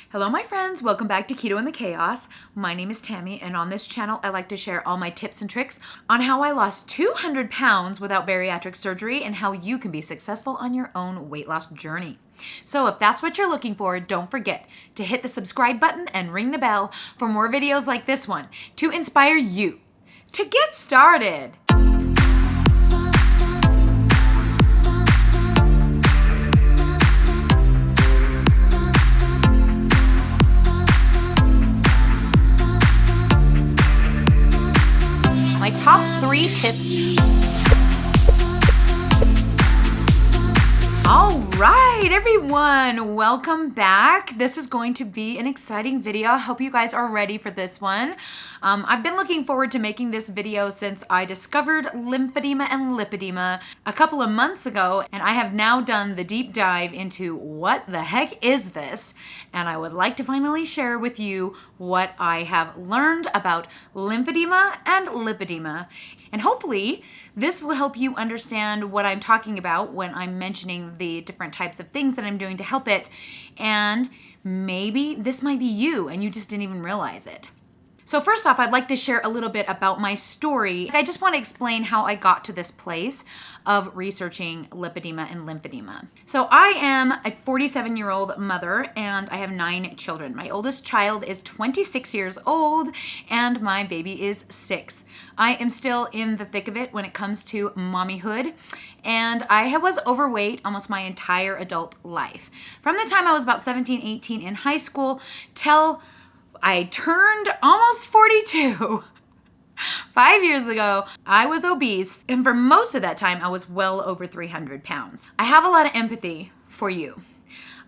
Hello my friends, welcome back to Keto and the Chaos. My name is Tammy, and on this channel I like to share all my tips and tricks on how I lost 200 pounds without bariatric surgery and how you can be successful on your own weight loss journey. So if that's what you're looking for, don't forget to hit the subscribe button and ring the bell for more videos like this one to inspire you to get started. My top 3 tips. All right, everyone, welcome back. This is going to be an exciting video. I hope you guys are ready for this one. I've been looking forward to making this video since I discovered lymphedema and lipedema a couple of months ago, and I have now done the deep dive into what the heck is this, and I would like to finally share with you what I have learned about lymphedema and lipedema, and hopefully this will help you understand what I'm talking about when I'm mentioning the different types of things that I'm doing to help it, and maybe this might be you and you just didn't even realize it. So first off, I'd like to share a little bit about my story. I just want to explain how I got to this place of researching lipedema and lymphedema. So I am a 47-year-old mother and I have 9 children. My oldest child is 26 years old and my baby is 6. I am still in the thick of it when it comes to mommyhood, and I was overweight almost my entire adult life. From the time I was about 17, 18 in high school till I turned almost 42. 5 years ago, I was obese, and for most of that time, I was well over 300 pounds. I have a lot of empathy for you.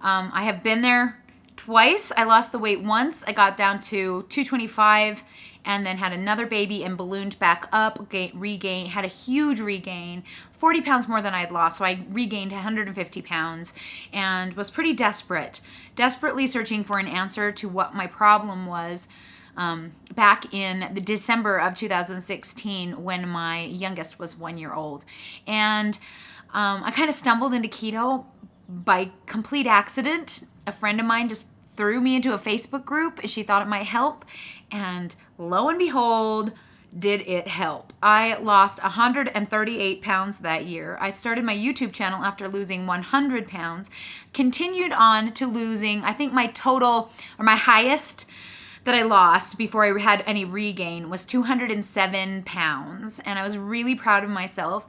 I have been there twice. I lost the weight once. I got down to 225 and then had another baby and ballooned back up, regained, had a huge regain, 40 pounds more than I'd lost. So I regained 150 pounds and was pretty desperately searching for an answer to what my problem was back in the December of 2016 when my youngest was 1 year old. And I kind of stumbled into keto by complete accident. A friend of mine just threw me into a Facebook group and she thought it might help, and lo and behold, did it help. I lost 138 pounds that year. I started my YouTube channel after losing 100 pounds, continued on to losing, I think my total, or my highest that I lost before I had any regain was 207 pounds, and I was really proud of myself.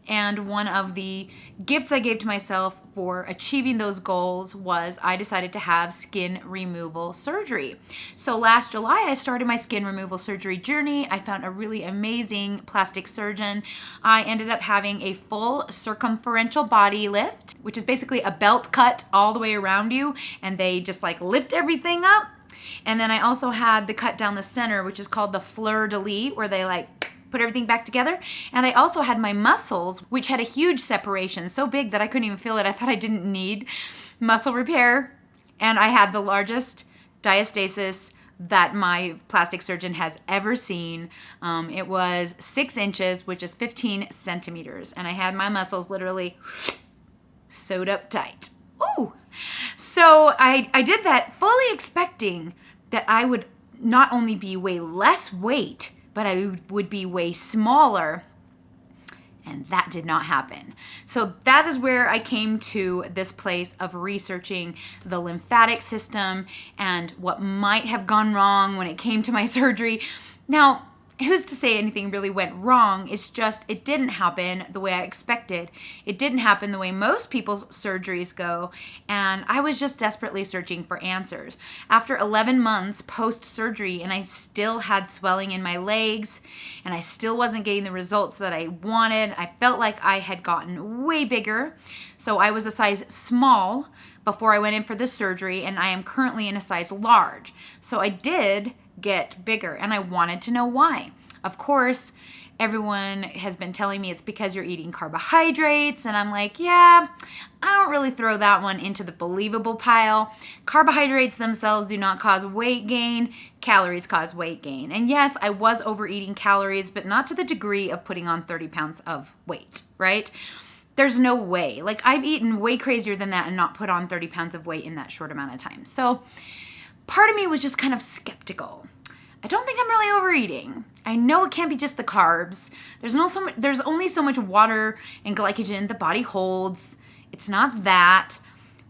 And one of the gifts I gave to myself for achieving those goals was I decided to have skin removal surgery. So last July, I started my skin removal surgery journey. I found a really amazing plastic surgeon. I ended up having a full circumferential body lift, which is basically a belt cut all the way around you, and they just like lift everything up. And then I also had the cut down the center, which is called the Fleur-de-lis, where they like put everything back together. And I also had my muscles, which had a huge separation, so big that I couldn't even feel it. I thought I didn't need muscle repair. And I had the largest diastasis that my plastic surgeon has ever seen. It was 6 inches, which is 15 centimeters. And I had my muscles literally sewed up tight. Ooh! So I did that fully expecting that I would not only be way less weight, but I would be way smaller, and that did not happen. So that is where I came to this place of researching the lymphatic system and what might have gone wrong when it came to my surgery. Now, who's to say anything really went wrong? It's just, it didn't happen the way I expected. It didn't happen the way most people's surgeries go, and I was just desperately searching for answers. After 11 months post-surgery, and I still had swelling in my legs, and I still wasn't getting the results that I wanted. I felt like I had gotten way bigger, so I was a size small before I went in for the surgery, and I am currently in a size large. So I did get bigger, and I wanted to know why. Of course, everyone has been telling me it's because you're eating carbohydrates, and I'm like, yeah, I don't really throw that one into the believable pile. Carbohydrates themselves do not cause weight gain. Calories cause weight gain. And yes, I was overeating calories, but not to the degree of putting on 30 pounds of weight, right? there's no way. Like, I've eaten way crazier than that and not put on 30 pounds of weight in that short amount of time. So part of me was just kind of skeptical. I don't think I'm really overeating. I know it can't be just the carbs. There's only so much water and glycogen the body holds. It's not that.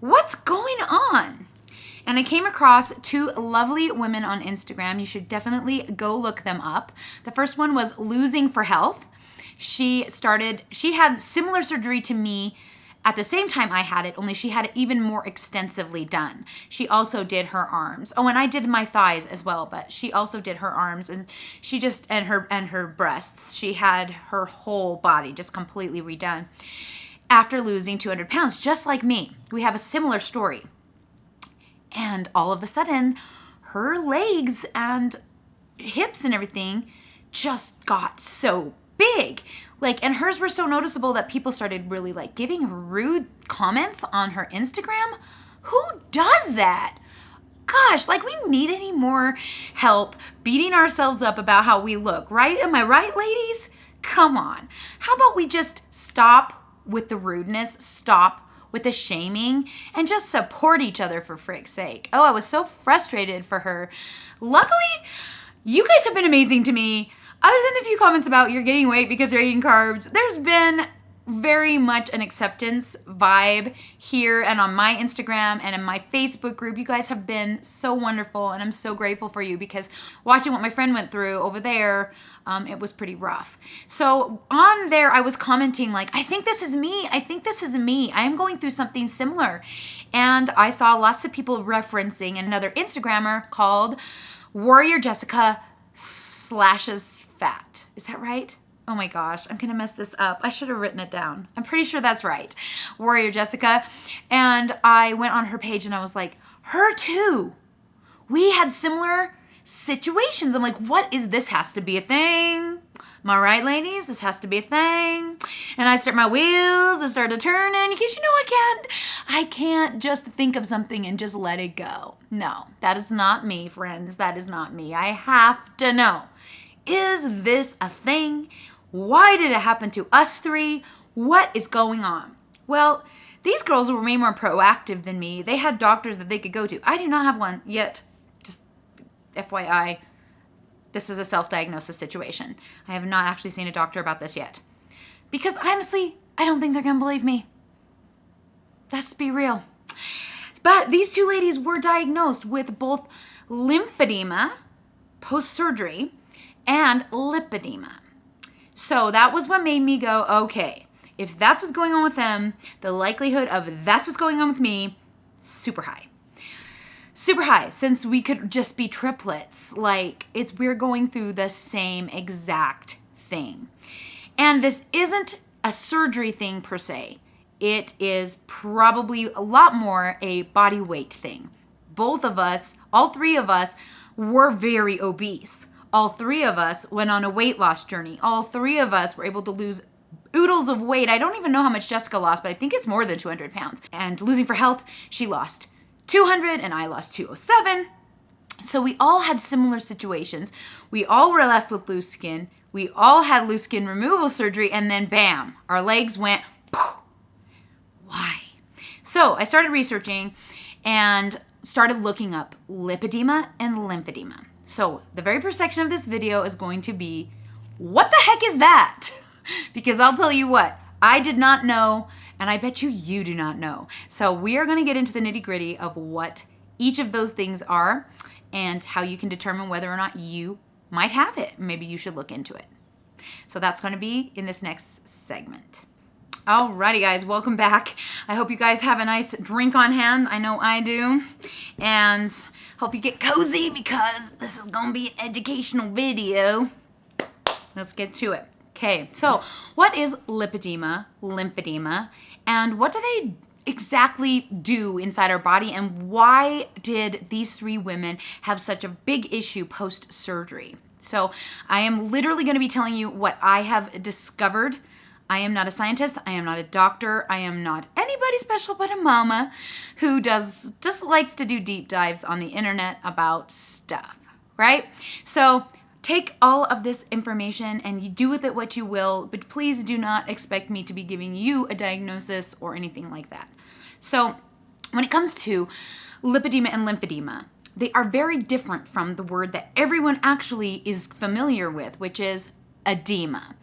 What's going on? And I came across two lovely women on Instagram. You should definitely go look them up. The first one was Losing for Health. She had similar surgery to me at the same time I had it, only she had it even more extensively done. She also did her arms. Oh, and I did my thighs as well, but she also did her arms, and her breasts. She had her whole body just completely redone after losing 200 pounds, just like me. We have a similar story. And all of a sudden, her legs and hips and everything just got so big. Like, and hers were so noticeable that people started really like giving her rude comments on her Instagram. Who does that? Gosh, like, we need any more help beating ourselves up about how we look, right? Am I right, ladies? Come on. How about we just stop with the rudeness, stop with the shaming, and just support each other, for frick's sake. Oh, I was so frustrated for her. Luckily, you guys have been amazing to me. Other than the few comments about you're gaining weight because you're eating carbs, there's been very much an acceptance vibe here and on my Instagram and in my Facebook group. You guys have been so wonderful, and I'm so grateful for you, because watching what my friend went through over there, it was pretty rough. So on there, I was commenting like, I think this is me. I think this is me. I am going through something similar. And I saw lots of people referencing another Instagrammer called Warrior Jessica /fat. Is that right? Oh my gosh, I'm gonna mess this up. I should have written it down. I'm pretty sure that's right. Warrior Jessica. And I went on her page and I was like, her too. We had similar situations. I'm like, what is this? Has to be a thing. Am I right, ladies? This has to be a thing. And I start my wheels, I started turning, because I can't just think of something and just let it go. No, that is not me, friends. That is not me. I have to know. Is this a thing? Why did it happen to us three? What is going on? Well, these girls were way more proactive than me. They had doctors that they could go to. I do not have one yet. Just FYI, this is a self-diagnosis situation. I have not actually seen a doctor about this yet. Because honestly, I don't think they're going to believe me. Let's be real. But these two ladies were diagnosed with both lymphedema, post-surgery, and lipedema. So that was what made me go, okay, if that's what's going on with them, the likelihood of that's what's going on with me, super high. Super high, since we could just be triplets. Like, we're going through the same exact thing. And this isn't a surgery thing per se. It is probably a lot more a body weight thing. Both of us, all three of us, were very obese. All three of us went on a weight loss journey. All three of us were able to lose oodles of weight. I don't even know how much Jessica lost, but I think it's more than 200 pounds. And Losing for Health, she lost 200 and I lost 207. So we all had similar situations. We all were left with loose skin. We all had loose skin removal surgery, and then bam, our legs went poof. Why? So I started researching and started looking up lipedema and lymphedema. So the very first section of this video is going to be, what the heck is that? Because I'll tell you what, I did not know, and I bet you do not know. So we are going to get into the nitty-gritty of what each of those things are and how you can determine whether or not you might have it. Maybe you should look into it. So that's going to be in this next segment. Alrighty guys, welcome back. I hope you guys have a nice drink on hand. I know I do. And hope you get cozy, because this is going to be an educational video. Let's get to it. Okay, so what is lipedema, lymphedema, and what do they exactly do inside our body, and why did these three women have such a big issue post-surgery? So I am literally going to be telling you what I have discovered. I am not a scientist. I am not a doctor. I am not anybody special but a mama who just likes to do deep dives on the internet about stuff, right? So take all of this information and you do with it what you will, but please do not expect me to be giving you a diagnosis or anything like that. So when it comes to lipedema and lymphedema, they are very different from the word that everyone actually is familiar with, which is edema.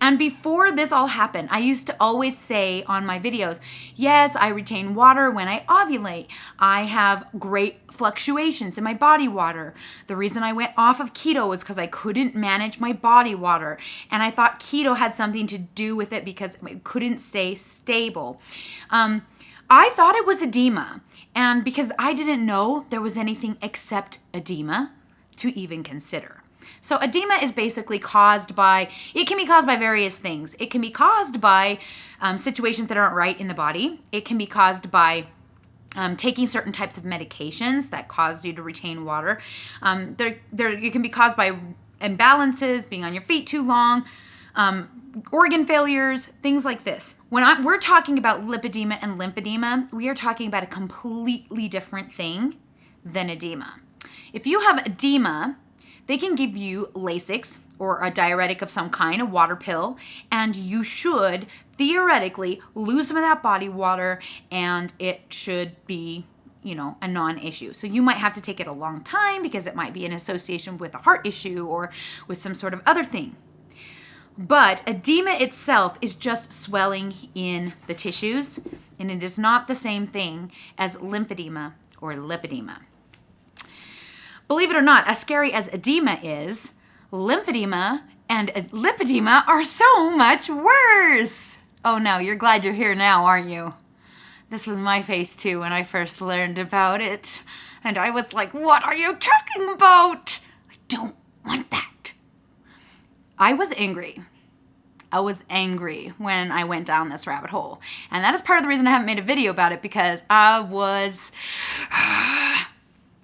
And before this all happened, I used to always say on my videos, yes, I retain water when I ovulate. I have great fluctuations in my body water. The reason I went off of keto was because I couldn't manage my body water. And I thought keto had something to do with it because I couldn't stay stable. I thought it was edema. And because I didn't know there was anything except edema to even consider. So edema is basically caused by, it can be caused by various things. It can be caused by situations that aren't right in the body. It can be caused by taking certain types of medications that cause you to retain water. It can be caused by imbalances, being on your feet too long, organ failures, things like this. When we're talking about lipedema and lymphedema, we are talking about a completely different thing than edema. If you have edema, they can give you Lasix or a diuretic of some kind, a water pill, and you should theoretically lose some of that body water and it should be, a non-issue. So you might have to take it a long time because it might be in association with a heart issue or with some sort of other thing. But edema itself is just swelling in the tissues, and it is not the same thing as lymphedema or lipedema. Believe it or not, as scary as edema is, lymphedema and lipedema are so much worse. Oh no, you're glad you're here now, aren't you? This was my face too when I first learned about it. And I was like, what are you talking about? I don't want that. I was angry. I was angry when I went down this rabbit hole. And that is part of the reason I haven't made a video about it, because I was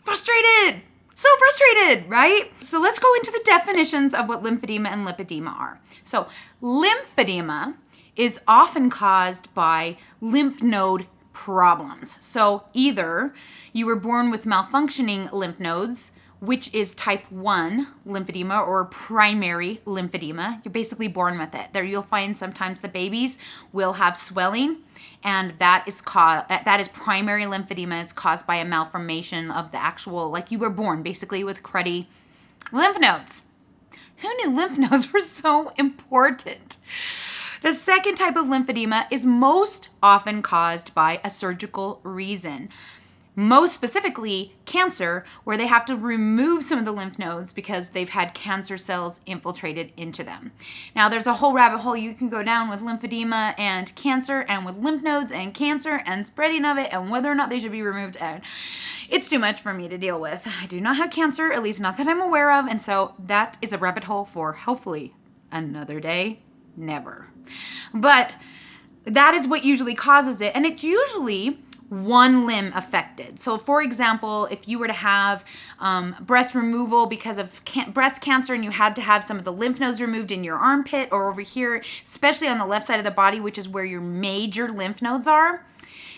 frustrated. So frustrated, right? So let's go into the definitions of what lymphedema and lipedema are. So lymphedema is often caused by lymph node problems. So either you were born with malfunctioning lymph nodes, which is type 1 lymphedema or primary lymphedema. You're basically born with it. There you'll find sometimes the babies will have swelling, and that is primary lymphedema. It's caused by a malformation of the actual, like you were born basically with cruddy lymph nodes. Who knew lymph nodes were so important? The second type of lymphedema is most often caused by a surgical reason. Most specifically, cancer, where they have to remove some of the lymph nodes because they've had cancer cells infiltrated into them. Now, there's a whole rabbit hole you can go down with lymphedema and cancer, and with lymph nodes and cancer and spreading of it, and whether or not they should be removed. And it's too much for me to deal with. I do not have cancer, at least not that I'm aware of, and so that is a rabbit hole for hopefully another day. Never. But that is what usually causes it, and it's usually one limb affected. So for example, if you were to have breast removal because of breast cancer and you had to have some of the lymph nodes removed in your armpit or over here, especially on the left side of the body, which is where your major lymph nodes are,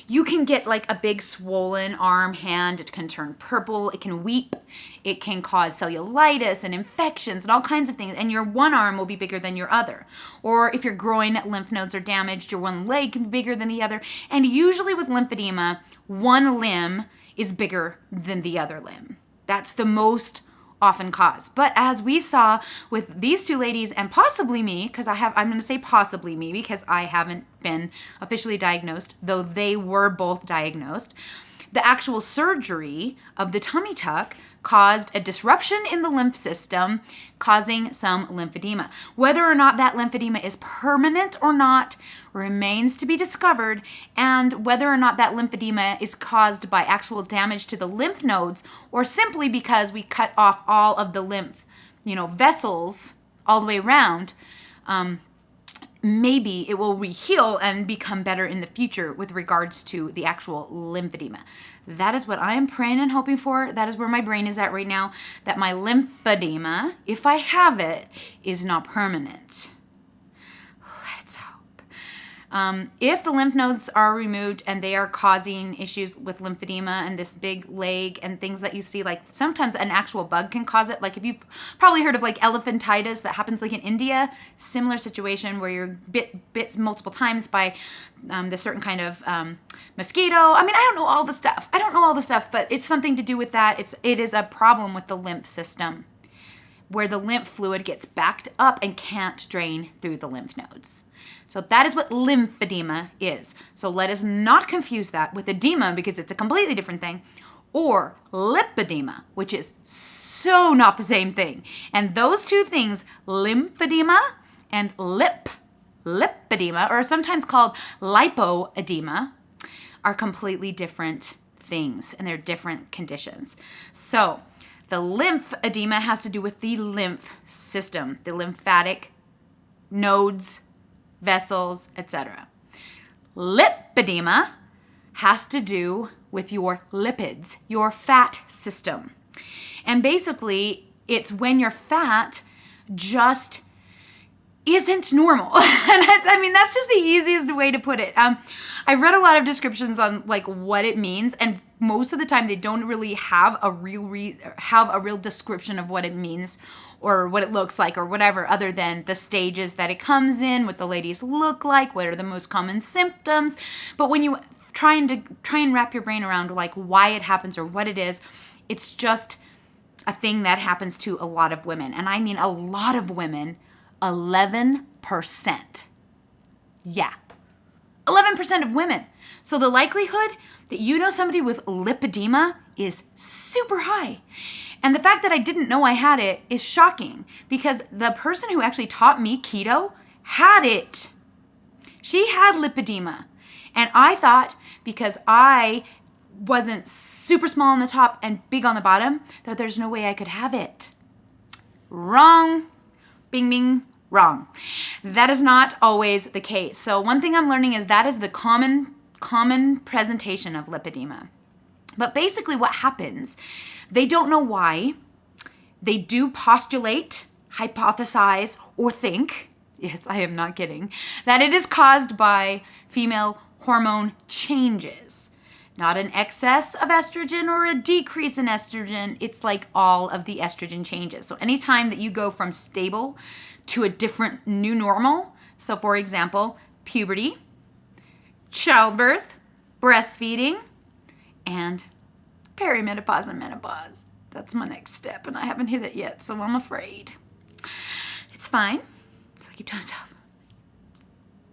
you can get like a big swollen arm, hand. It can turn purple. It can weep. It can cause cellulitis and infections and all kinds of things. And your one arm will be bigger than your other. Or if your groin lymph nodes are damaged, your one leg can be bigger than the other. And usually with lymphedema, one limb is bigger than the other limb. That's the most often cause. But as we saw with these two ladies and possibly me, because I'm going to say possibly me because I haven't been officially diagnosed, though they were both diagnosed, the actual surgery of the tummy tuck caused a disruption in the lymph system, causing some lymphedema. Whether or not that lymphedema is permanent or not remains to be discovered, and whether or not that lymphedema is caused by actual damage to the lymph nodes or simply because we cut off all of the lymph, vessels all the way around, maybe it will re-heal and become better in the future with regards to the actual lymphedema. That is what I am praying and hoping for. That is where my brain is at right now, that my lymphedema, if I have it, is not permanent. Let's hope. If the lymph nodes are removed and they are causing issues with lymphedema and this big leg and things that you see, like sometimes an actual bug can cause it. Like if you've probably heard of like elephantitis that happens like in India, similar situation where you're bit multiple times by this certain kind of mosquito. I mean, I don't know all the stuff, but it's something to do with that. It is a problem with the lymph system where the lymph fluid gets backed up and can't drain through the lymph nodes. So that is what lymphedema is. So let us not confuse that with edema because it's a completely different thing, or lipedema, which is so not the same thing. And those two things, lymphedema and lipedema, or sometimes called lipoedema, are completely different things and they're different conditions. So the lymphedema has to do with the lymph system, the lymphatic nodes, vessels, etc. Lipedema has to do with your lipids, your fat system. And basically, it's when your fat just isn't normal. And that's just the easiest way to put it. I've read a lot of descriptions on like what it means, and most of the time they don't really have a real description of what it means or what it looks like or whatever, other than the stages that it comes in, what the ladies look like, what are the most common symptoms. But when you try and wrap your brain around like why it happens or what it is, it's just a thing that happens to a lot of women. And I mean a lot of women, 11%. Yeah, 11% of women. So the likelihood that you know somebody with lipedema is super high. And the fact that I didn't know I had it is shocking because the person who actually taught me keto had it. She had lipedema. And I thought because I wasn't super small on the top and big on the bottom that there's no way I could have it. Wrong. Bing, bing. Wrong. That is not always the case. So one thing I'm learning is that is the common presentation of lipedema. But basically what happens, they don't know why. They do postulate, hypothesize, or think, yes, I am not kidding, that it is caused by female hormone changes. Not an excess of estrogen or a decrease in estrogen. It's like all of the estrogen changes. So anytime that you go from stable to a different new normal, so for example, puberty, childbirth, breastfeeding, and perimenopause and menopause. That's my next step, and I haven't hit it yet, so I'm afraid. It's fine. So I keep telling myself,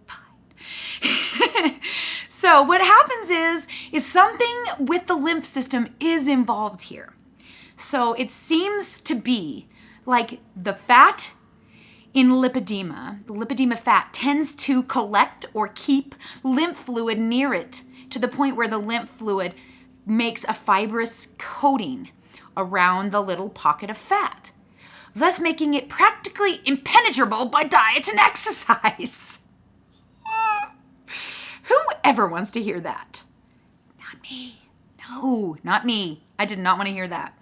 fine. So what happens is something with the lymph system is involved here. So it seems to be like the fat in lipedema, the lipedema fat tends to collect or keep lymph fluid near it to the point where the lymph fluid makes a fibrous coating around the little pocket of fat, thus making it practically impenetrable by diet and exercise. Who ever wants to hear that? Not me. No, not me. I did not want to hear that.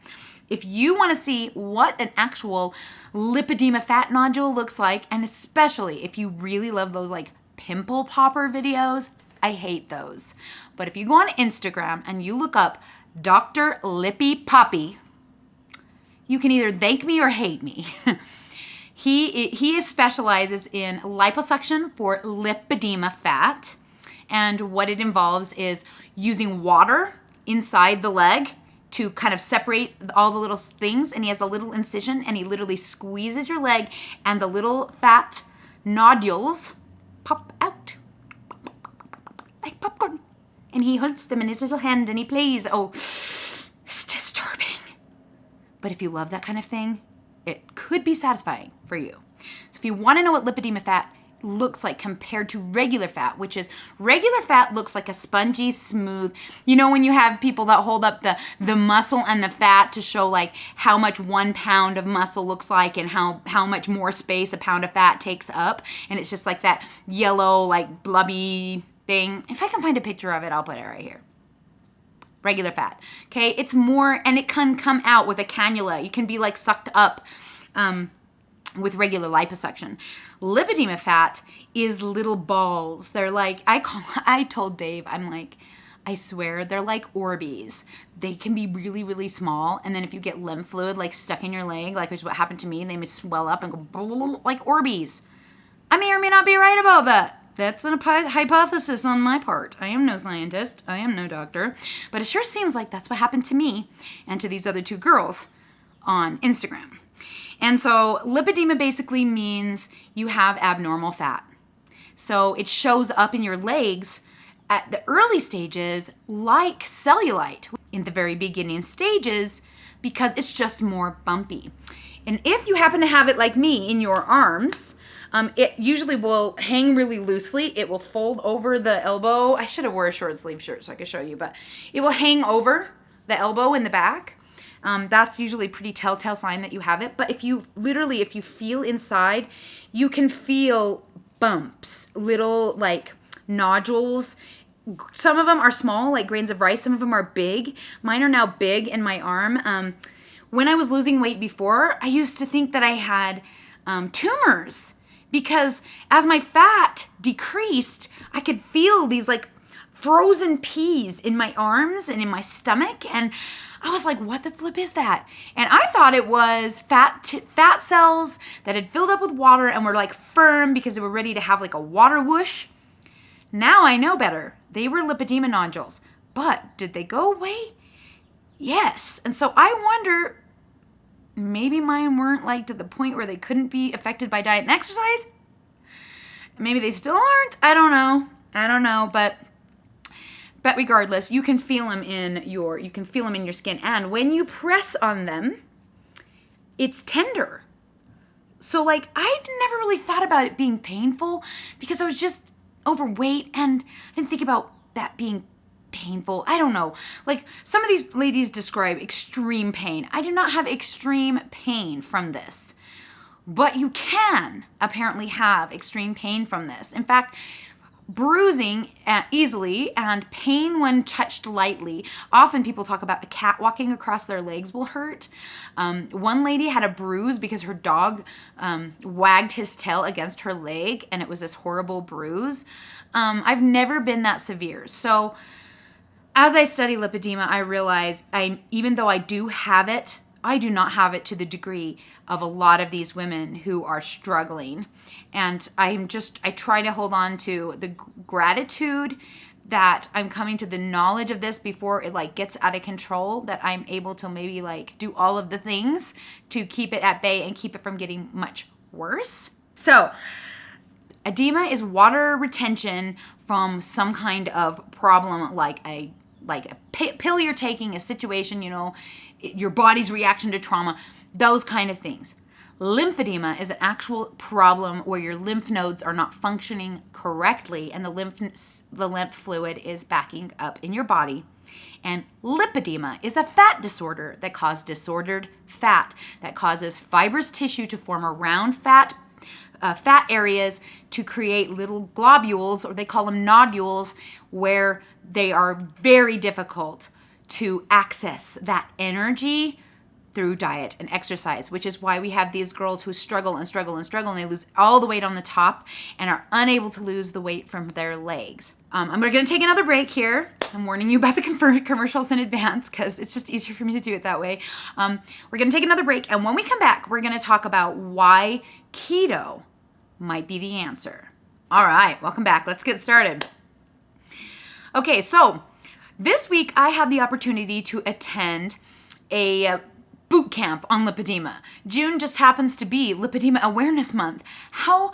If you want to see what an actual lipedema fat nodule looks like, and especially if you really love those like pimple popper videos, I hate those. But if you go on Instagram and you look up Dr. Lippy Poppy, you can either thank me or hate me. He specializes in liposuction for lipedema fat. And what it involves is using water inside the leg to kind of separate all the little things. And he has a little incision and he literally squeezes your leg and the little fat nodules pop out like popcorn. And he holds them in his little hand and he plays. Oh, it's disturbing. But if you love that kind of thing, it could be satisfying for you. So if you want to know what lipedema fat looks like compared to regular fat, which is regular fat looks like a spongy, smooth, you know, when you have people that hold up the muscle and the fat to show like how much 1 pound of muscle looks like and how much more space a pound of fat takes up. And it's just like that yellow, like blubby thing. If I can find a picture of it, I'll put it right here. Regular fat. Okay. It's more, and it can come out with a cannula. You can be like sucked up, with regular liposuction. Lipedema fat is little balls. They're like, I told Dave, I'm like, I swear, they're like Orbeez. They can be really, really small. And then if you get lymph fluid like stuck in your leg, like which is what happened to me, they may swell up and go like Orbeez. I may or may not be right about that. That's a hypothesis on my part. I am no scientist. I am no doctor. But it sure seems like that's what happened to me and to these other two girls on Instagram. And so lipedema basically means you have abnormal fat. So it shows up in your legs at the early stages like cellulite in the very beginning stages because it's just more bumpy. And if you happen to have it like me in your arms, it usually will hang really loosely. It will fold over the elbow. I should have wore a short sleeve shirt so I could show you, but it will hang over the elbow in the back. That's usually a pretty telltale sign that you have it. But if you feel inside, you can feel bumps, little like nodules. Some of them are small, like grains of rice. Some of them are big. Mine are now big in my arm. When I was losing weight before, I used to think that I had tumors because as my fat decreased, I could feel these like frozen peas in my arms and in my stomach. And I was like, what the flip is that? And I thought it was fat cells that had filled up with water and were like firm because they were ready to have like a water whoosh. Now I know better. They were lipedema nodules. But did they go away? Yes. And so I wonder, maybe mine weren't like to the point where they couldn't be affected by diet and exercise? Maybe they still aren't. I don't know. But regardless, you can feel them in your skin. And when you press on them, it's tender. So like, I never really thought about it being painful because I was just overweight and I didn't think about that being painful. I don't know. Like some of these ladies describe extreme pain. I do not have extreme pain from this, but you can apparently have extreme pain from this. In fact, bruising easily and pain when touched lightly. Often people talk about a cat walking across their legs will hurt. One lady had a bruise because her dog wagged his tail against her leg and it was this horrible bruise. I've never been that severe. So as I study lipedema, I realize even though I do have it, I do not have it to the degree of a lot of these women who are struggling. And I try to hold on to the gratitude that I'm coming to the knowledge of this before it like gets out of control, that I'm able to maybe like do all of the things to keep it at bay and keep it from getting much worse. So edema is water retention from some kind of problem like a pill you're taking, a situation, your body's reaction to trauma, those kind of things. Lymphedema is an actual problem where your lymph nodes are not functioning correctly and the lymph fluid is backing up in your body. And lipedema is a fat disorder that causes disordered fat, that causes fibrous tissue to form around fat areas to create little globules, or they call them nodules, where they are very difficult to access that energy through diet and exercise, which is why we have these girls who struggle and struggle and struggle, and they lose all the weight on the top and are unable to lose the weight from their legs. I'm going to take another break here. I'm warning you about the commercials in advance because it's just easier for me to do it that way. We're going to take another break, and when we come back, we're going to talk about why keto might be the answer. All right, welcome back. Let's get started. Okay, so this week I had the opportunity to attend a boot camp on lipedema. June just happens to be Lipedema Awareness Month. How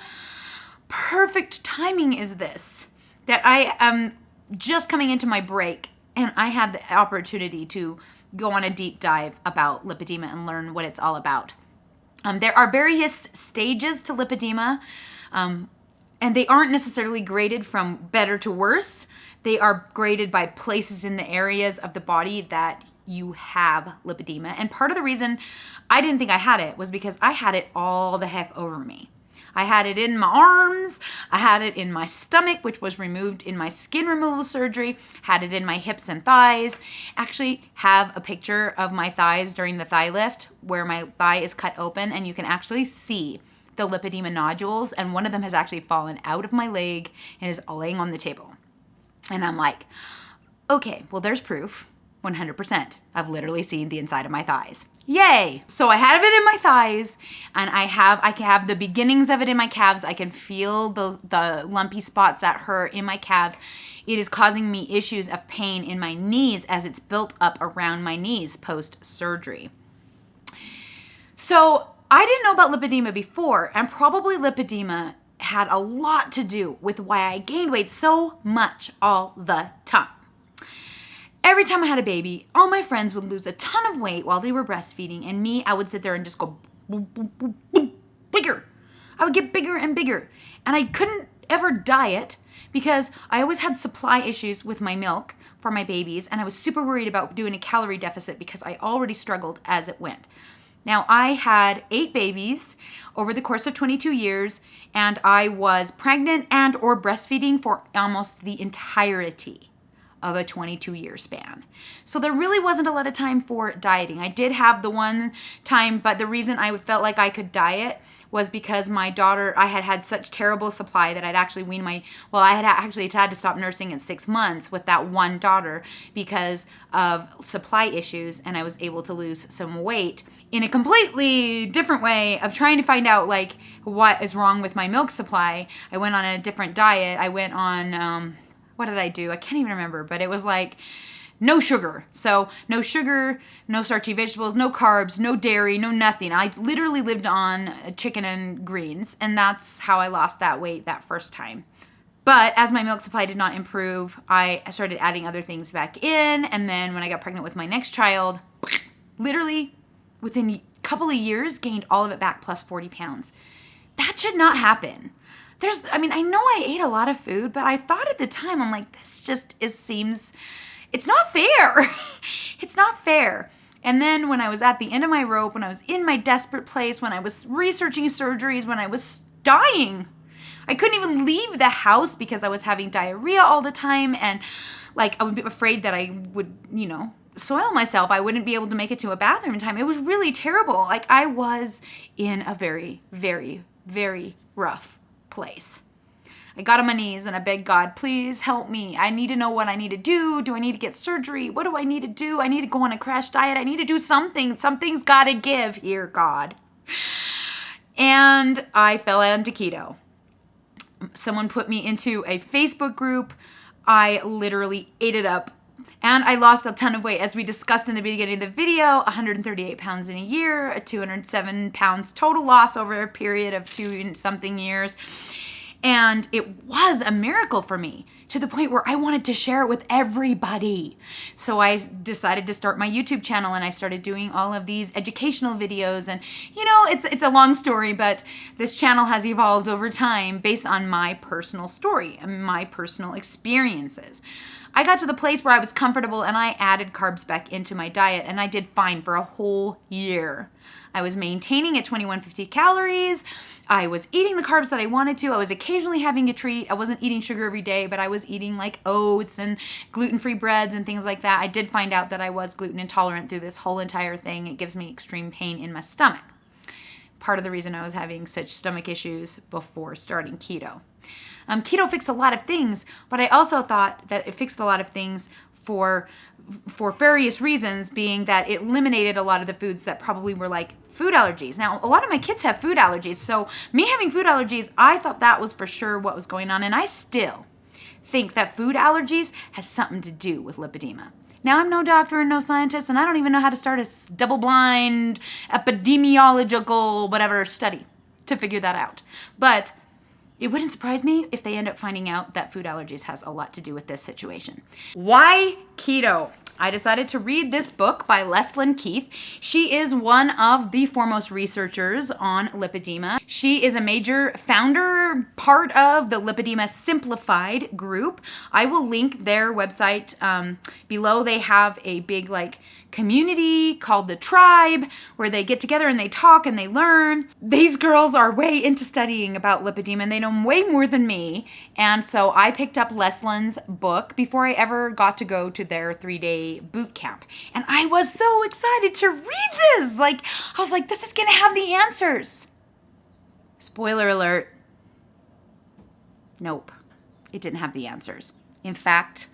perfect timing is this? That I am just coming into my break and I had the opportunity to go on a deep dive about lipedema and learn what it's all about. There are various stages to lipedema, and they aren't necessarily graded from better to worse. They are graded by places in the areas of the body that you have lipedema. And part of the reason I didn't think I had it was because I had it all the heck over me. I had it in my arms. I had it in my stomach, which was removed in my skin removal surgery. Had it in my hips and thighs. Actually have a picture of my thighs during the thigh lift where my thigh is cut open and you can actually see the lipedema nodules, and one of them has actually fallen out of my leg and is laying on the table. And I'm like, okay, well, there's proof. 100%. I've literally seen the inside of my thighs. Yay! So I have it in my thighs, and I can have the beginnings of it in my calves. I can feel the lumpy spots that hurt in my calves. It is causing me issues of pain in my knees as it's built up around my knees post-surgery. So I didn't know about lipedema before, and probably lipedema had a lot to do with why I gained weight so much all the time. Every time I had a baby, all my friends would lose a ton of weight while they were breastfeeding, and me, I would sit there and just go boom, boom, boom, boom, bigger. I would get bigger and bigger, and I couldn't ever diet because I always had supply issues with my milk for my babies, and I was super worried about doing a calorie deficit because I already struggled as it went. Now, I had 8 babies over the course of 22 years, and I was pregnant and or breastfeeding for almost the entirety of a 22-year span. So there really wasn't a lot of time for dieting. I did have the one time, but the reason I felt like I could diet was because my daughter, I had had such terrible supply that I'd actually weaned I had actually had to stop nursing at 6 months with that one daughter because of supply issues, and I was able to lose some weight in a completely different way of trying to find out like what is wrong with my milk supply. I went on a different diet. I went on, what did I do? I can't even remember, but it was like no sugar. So no sugar, no starchy vegetables, no carbs, no dairy, no nothing. I literally lived on chicken and greens, and that's how I lost that weight that first time. But as my milk supply did not improve, I started adding other things back in, and then when I got pregnant with my next child, literally within a couple of years, gained all of it back plus 40 pounds. That should not happen. I know I ate a lot of food, but I thought at the time, I'm like, this just it's not fair. It's not fair. And then when I was at the end of my rope, when I was in my desperate place, when I was researching surgeries, when I was dying, I couldn't even leave the house because I was having diarrhea all the time. And like, I would be afraid that I would, soil myself. I wouldn't be able to make it to a bathroom in time. It was really terrible. Like, I was in a very, very, very rough place. I got on my knees and I begged God, please help me. I need to know what I need to do. Do I need to get surgery? What do I need to do? I need to go on a crash diet. I need to do something. Something's got to give here, God. And I fell into keto. Someone put me into a Facebook group. I literally ate it up. And I lost a ton of weight. As we discussed in the beginning of the video, 138 pounds in a year, 207 pounds total loss over a period of 2-something years. And it was a miracle for me to the point where I wanted to share it with everybody. So I decided to start my YouTube channel, and I started doing all of these educational videos. And it's a long story, but this channel has evolved over time based on my personal story and my personal experiences. I got to the place where I was comfortable and I added carbs back into my diet, and I did fine for a whole year. I was maintaining at 2150 calories. I was eating the carbs that I wanted to. I was occasionally having a treat. I wasn't eating sugar every day, but I was eating like oats and gluten-free breads and things like that. I did find out that I was gluten intolerant through this whole entire thing. It gives me extreme pain in my stomach. Part of the reason I was having such stomach issues before starting keto. Keto fixed a lot of things, but I also thought that it fixed a lot of things for various reasons, being that it eliminated a lot of the foods that probably were like food allergies. Now, a lot of my kids have food allergies, so me having food allergies, I thought that was for sure what was going on, and I still think that food allergies has something to do with lipedema. Now, I'm no doctor and no scientist, and I don't even know how to start a double-blind epidemiological whatever study to figure that out. But it wouldn't surprise me if they end up finding out that food allergies has a lot to do with this situation. Why keto? I decided to read this book by Leslyn. She is one of the foremost researchers on lipedema. She is a major founder, part of the Lipedema Simplified group. I will link their website below. They have a big community called the Tribe, where they get together and they talk and they learn. These girls are way into studying about lipedema and they know way more than me. And so I picked up Leslyn's book before I ever got to go to their 3-day boot camp. And I was so excited to read this. Like, I was like, this is gonna have the answers. Spoiler alert. Nope, it didn't have the answers. In fact,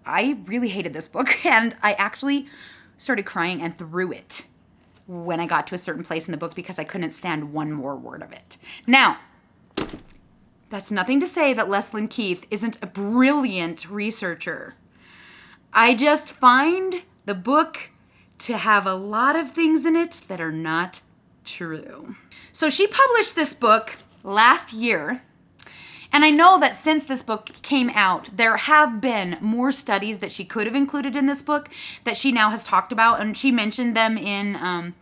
I really hated this book, and I actually started crying and threw it when I got to a certain place in the book because I couldn't stand one more word of it. Now, that's nothing to say that Leslyn Keith isn't a brilliant researcher. I just find the book to have a lot of things in it that are not true. So she published this book last year. And I know that since this book came out, there have been more studies that she could have included in this book that she now has talked about. And she mentioned them in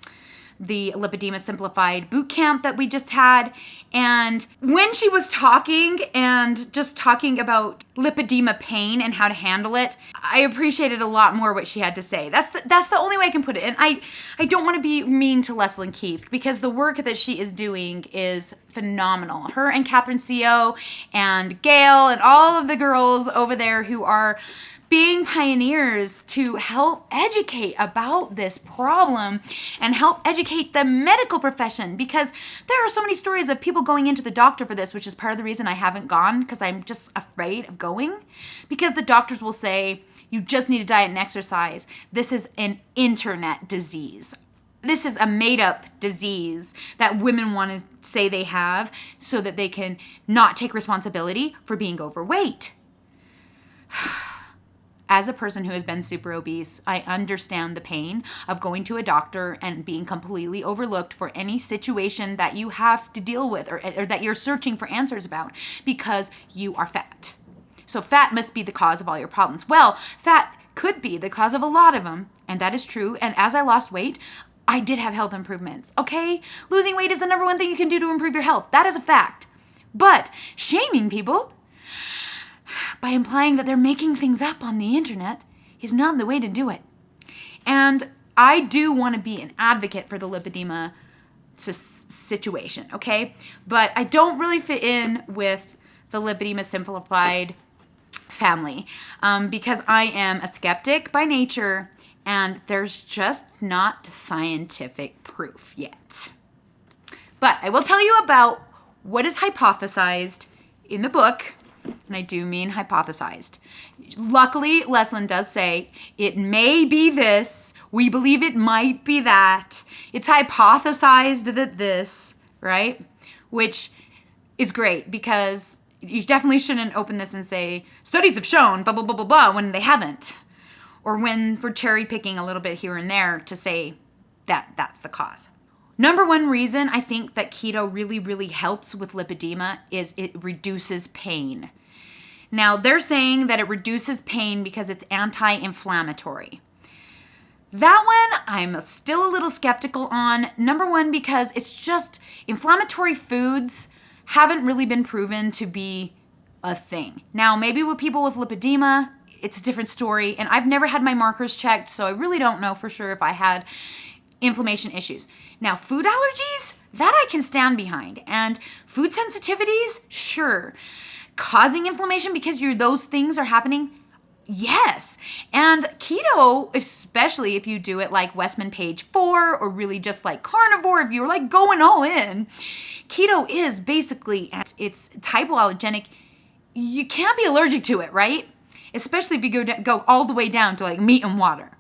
the Lipedema Simplified boot camp that we just had. And when she was talking and just talking about lipedema pain and how to handle it, I appreciated a lot more what she had to say. That's the only way I can put it. And I don't want to be mean to Leslyn Keith because the work that she is doing is phenomenal. Her and Catherine CO and Gail and all of the girls over there who are being pioneers to help educate about this problem and help educate the medical profession, because there are so many stories of people going into the doctor for this, which is part of the reason I haven't gone, because I'm just afraid of going, because the doctors will say, you just need to diet and exercise. This is an internet disease. This is a made-up disease that women want to say they have so that they can not take responsibility for being overweight. As a person who has been super obese, I understand the pain of going to a doctor and being completely overlooked for any situation that you have to deal with or that you're searching for answers about because you are fat. So fat must be the cause of all your problems. Well, fat could be the cause of a lot of them, and that is true. And as I lost weight, I did have health improvements, okay? Losing weight is the number one thing you can do to improve your health. That is a fact. But shaming people by implying that they're making things up on the internet is not the way to do it. And I do want to be an advocate for the lipedema situation, okay? But I don't really fit in with the Lipedema Simplified family because I am a skeptic by nature and there's just not scientific proof yet. But I will tell you about what is hypothesized in the book. And I do mean hypothesized. Luckily, Leslyn does say, it may be this, we believe it might be that, it's hypothesized that this, right? Which is great because you definitely shouldn't open this and say, studies have shown, blah, blah, blah, blah, blah, when they haven't. Or when we're cherry picking a little bit here and there to say that that's the cause. Number one reason I think that keto really, really helps with lipedema is it reduces pain. Now, they're saying that it reduces pain because it's anti-inflammatory. That one, I'm still a little skeptical on. Number one, because it's just inflammatory foods haven't really been proven to be a thing. Now, maybe with people with lipedema, it's a different story. And I've never had my markers checked, so I really don't know for sure if I had inflammation issues. Now, food allergies, that I can stand behind. And food sensitivities, sure. Causing inflammation because those things are happening, yes. And keto, especially if you do it like Westman page 4 or really just like carnivore, if you're like going all in, keto is basically, it's hypoallergenic. You can't be allergic to it, right? Especially if you go all the way down to like meat and water.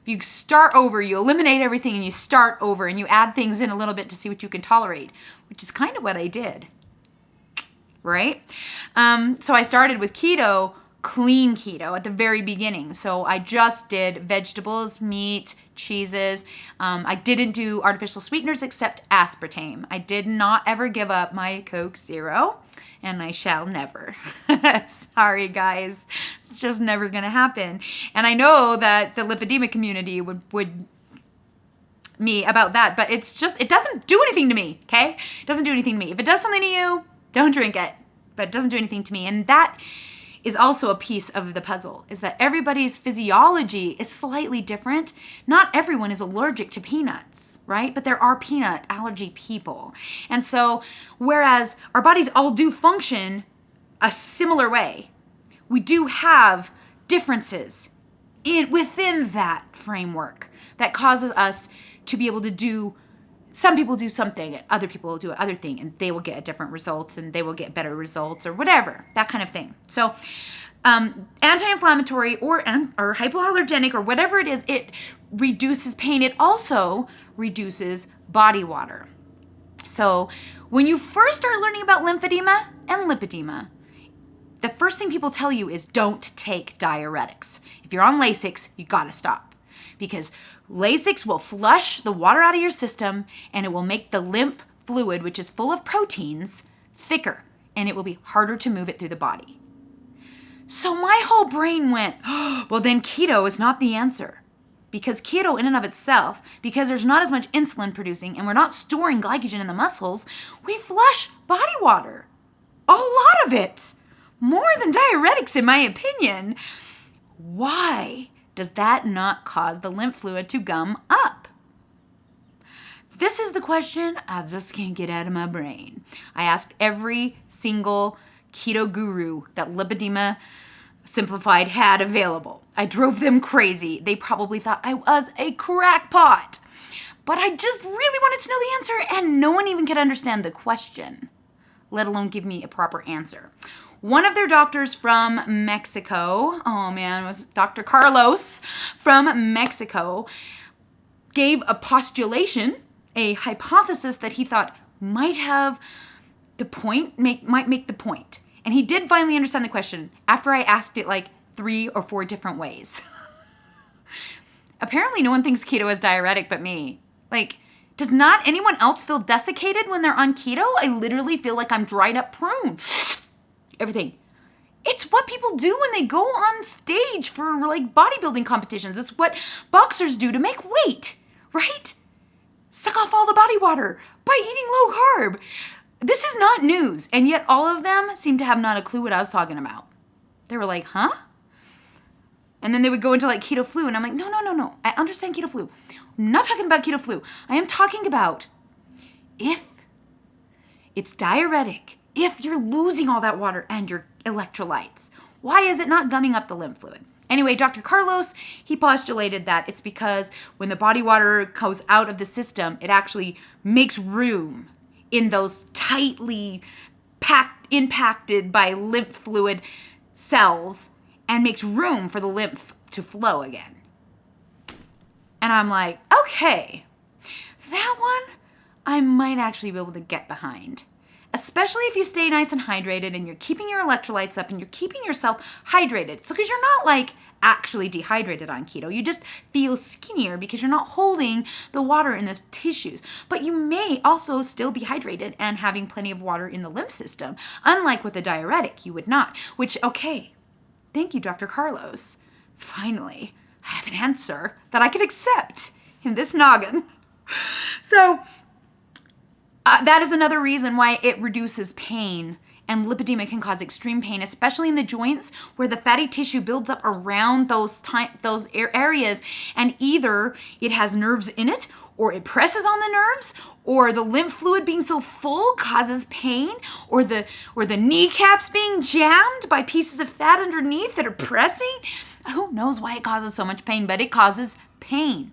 You start over, you eliminate everything and you start over and you add things in a little bit to see what you can tolerate, which is kind of what I did, right? So I started with keto, clean keto at the very beginning. So I just did vegetables, meat, cheeses. I didn't do artificial sweeteners except aspartame. I did not ever give up my Coke Zero, and I shall never. Sorry, guys. It's just never going to happen. And I know that the lipedema community would me about that, but it's just, it doesn't do anything to me, okay? It doesn't do anything to me. If it does something to you, don't drink it, but it doesn't do anything to me. And that is also a piece of the puzzle, is that everybody's physiology is slightly different. Not everyone is allergic to peanuts, right? But there are peanut allergy people. And so, whereas our bodies all do function a similar way, we do have differences within that framework that causes us to be able to do, some people do something, other people will do another thing, and they will get different results, and they will get better results, or whatever, that kind of thing. So anti-inflammatory or hypoallergenic or whatever it is, it reduces pain. It also reduces body water. So when you first start learning about lymphedema and lipedema, the first thing people tell you is don't take diuretics. If you're on Lasix, you gotta stop, because Lasix will flush the water out of your system, and it will make the lymph fluid, which is full of proteins, thicker, and it will be harder to move it through the body. So my whole brain went, oh, well then keto is not the answer, because keto in and of itself, because there's not as much insulin producing and we're not storing glycogen in the muscles, we flush body water. A lot of it. More than diuretics, in my opinion. Why does that not cause the lymph fluid to gum up? This is the question I just can't get out of my brain. I asked every single keto guru that Lipedema Simplified had available. I drove them crazy. They probably thought I was a crackpot. But I just really wanted to know the answer, and no one even could understand the question, let alone give me a proper answer. One of their doctors from Mexico, was Dr. Carlos from Mexico, gave a postulation, a hypothesis that he thought might have the point, might make the point. And he did finally understand the question after I asked it like 3 or 4 different ways. Apparently no one thinks keto is diuretic but me. Like, does not anyone else feel desiccated when they're on keto? I literally feel like I'm dried up prune. Everything. It's what people do when they go on stage for like bodybuilding competitions. It's what boxers do to make weight, right? Suck off all the body water by eating low carb. This is not news, and yet all of them seem to have not a clue what I was talking about. They were like, huh? And then they would go into like keto flu, and I'm like, no. I understand keto flu. I'm not talking about keto flu. I am talking about if it's diuretic, if you're losing all that water and your electrolytes, why is it not gumming up the lymph fluid? Anyway, Dr. Carlos, he postulated that it's because when the body water goes out of the system, it actually makes room in those tightly impacted by lymph fluid cells and makes room for the lymph to flow again. And I'm like, okay, that one I might actually be able to get behind. Especially if you stay nice and hydrated and you're keeping your electrolytes up and you're keeping yourself hydrated. So because you're not like actually dehydrated on keto, you just feel skinnier because you're not holding the water in the tissues. But you may also still be hydrated and having plenty of water in the lymph system. Unlike with a diuretic, you would not. Which, okay, thank you, Dr. Carlos. Finally, I have an answer that I can accept in this noggin. So that is another reason why it reduces pain, and lipedema can cause extreme pain, especially in the joints where the fatty tissue builds up around those areas, and either it has nerves in it, or it presses on the nerves, or the lymph fluid being so full causes pain, or the kneecaps being jammed by pieces of fat underneath that are pressing. Who knows why it causes so much pain, but it causes pain.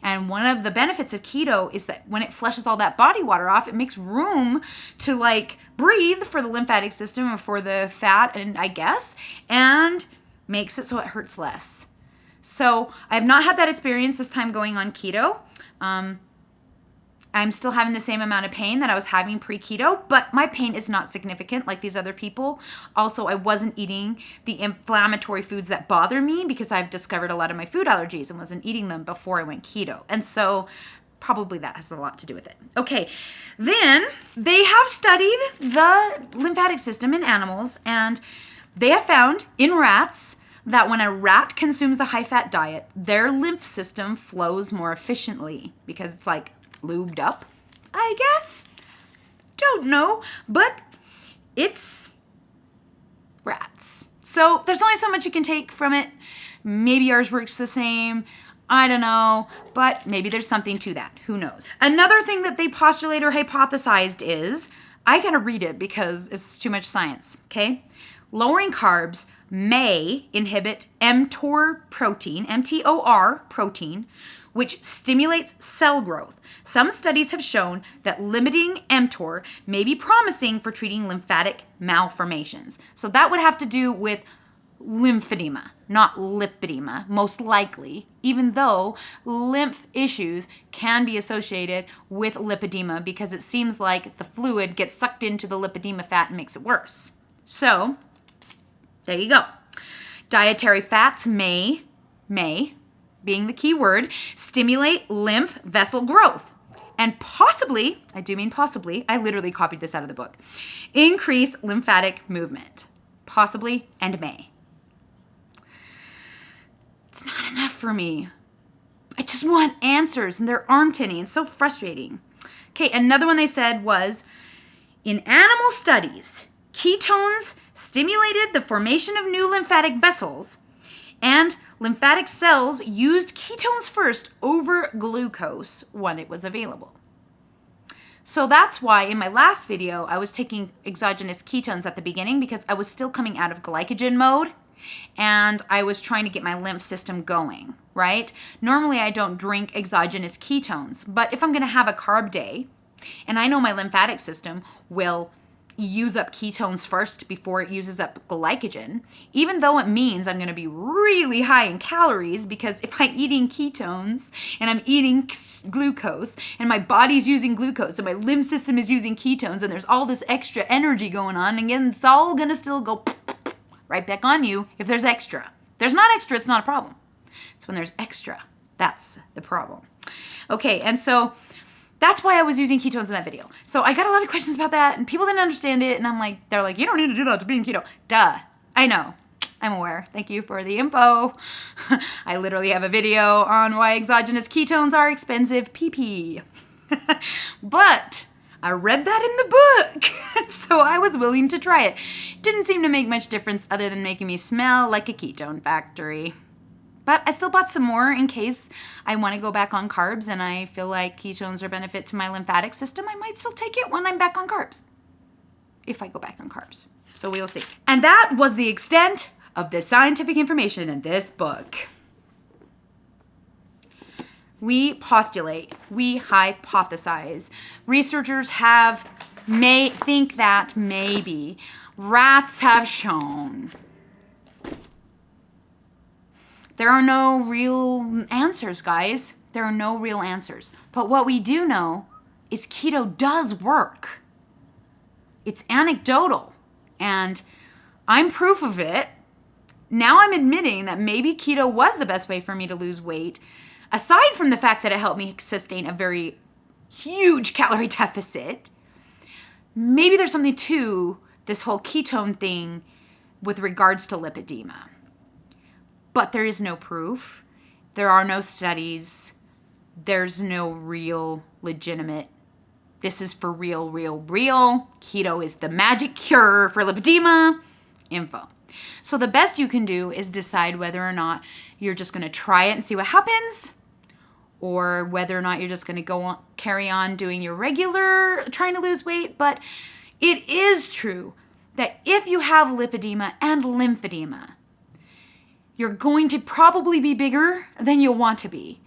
And one of the benefits of keto is that when it flushes all that body water off, it makes room to like breathe for the lymphatic system or for the fat, and makes it so it hurts less. So I have not had that experience this time going on keto. I'm still having the same amount of pain that I was having pre-keto, but my pain is not significant like these other people. Also, I wasn't eating the inflammatory foods that bother me because I've discovered a lot of my food allergies and wasn't eating them before I went keto. And so probably that has a lot to do with it. Okay, then they have studied the lymphatic system in animals, and they have found in rats that when a rat consumes a high-fat diet, their lymph system flows more efficiently because it's like lubed up, I guess. Don't know, but it's rats. So there's only so much you can take from it. Maybe ours works the same. I don't know, but maybe there's something to that. Who knows? Another thing that they postulate or hypothesized is, I gotta read it because it's too much science, okay? Lowering carbs may inhibit mTOR protein, which stimulates cell growth. Some studies have shown that limiting mTOR may be promising for treating lymphatic malformations. So that would have to do with lymphedema, not lipedema, most likely, even though lymph issues can be associated with lipedema because it seems like the fluid gets sucked into the lipedema fat and makes it worse. So, there you go. Dietary fats may, being the key word, stimulate lymph vessel growth and possibly, I do mean possibly, I literally copied this out of the book, increase lymphatic movement. Possibly and may. It's not enough for me. I just want answers, and there aren't any. It's so frustrating. Okay, another one they said was, in animal studies, ketones stimulated the formation of new lymphatic vessels, and lymphatic cells used ketones first over glucose when it was available. So that's why in my last video, I was taking exogenous ketones at the beginning because I was still coming out of glycogen mode and I was trying to get my lymph system going, right? Normally I don't drink exogenous ketones, but if I'm gonna have a carb day and I know my lymphatic system will use up ketones first before it uses up glycogen, even though it means I'm going to be really high in calories, because if I'm eating ketones and I'm eating glucose and my body's using glucose and my lymph system is using ketones and there's all this extra energy going on, again, it's all going to still go right back on you if there's extra. If there's not extra, it's not a problem. It's when there's extra. That's the problem. Okay, and so that's why I was using ketones in that video. So I got a lot of questions about that and people didn't understand it. And I'm like, they're like, you don't need to do that to be in keto. Duh, I know, I'm aware. Thank you for the info. I literally have a video on why exogenous ketones are expensive PP. But I read that in the book. So I was willing to try it. Didn't seem to make much difference other than making me smell like a ketone factory. But I still bought some more in case I want to go back on carbs and I feel like ketones are a benefit to my lymphatic system. I might still take it when I'm back on carbs, if I go back on carbs. So we'll see. And that was the extent of the scientific information in this book. We postulate, we hypothesize. Researchers may think that maybe. Rats have shown. There are no real answers, guys. There are no real answers. But what we do know is keto does work. It's anecdotal, and I'm proof of it. Now I'm admitting that maybe keto was the best way for me to lose weight, aside from the fact that it helped me sustain a very huge calorie deficit. Maybe there's something to this whole ketone thing with regards to lipedema. But there is no proof. There are no studies. There's no real, legitimate, this is for real, real. Keto is the magic cure for lipedema info. So the best you can do is decide whether or not you're just going to try it and see what happens, or whether or not you're just going to go on, carry on doing your regular trying to lose weight. But it is true that if you have lipedema and lymphedema, you're going to probably be bigger than you'll want to be.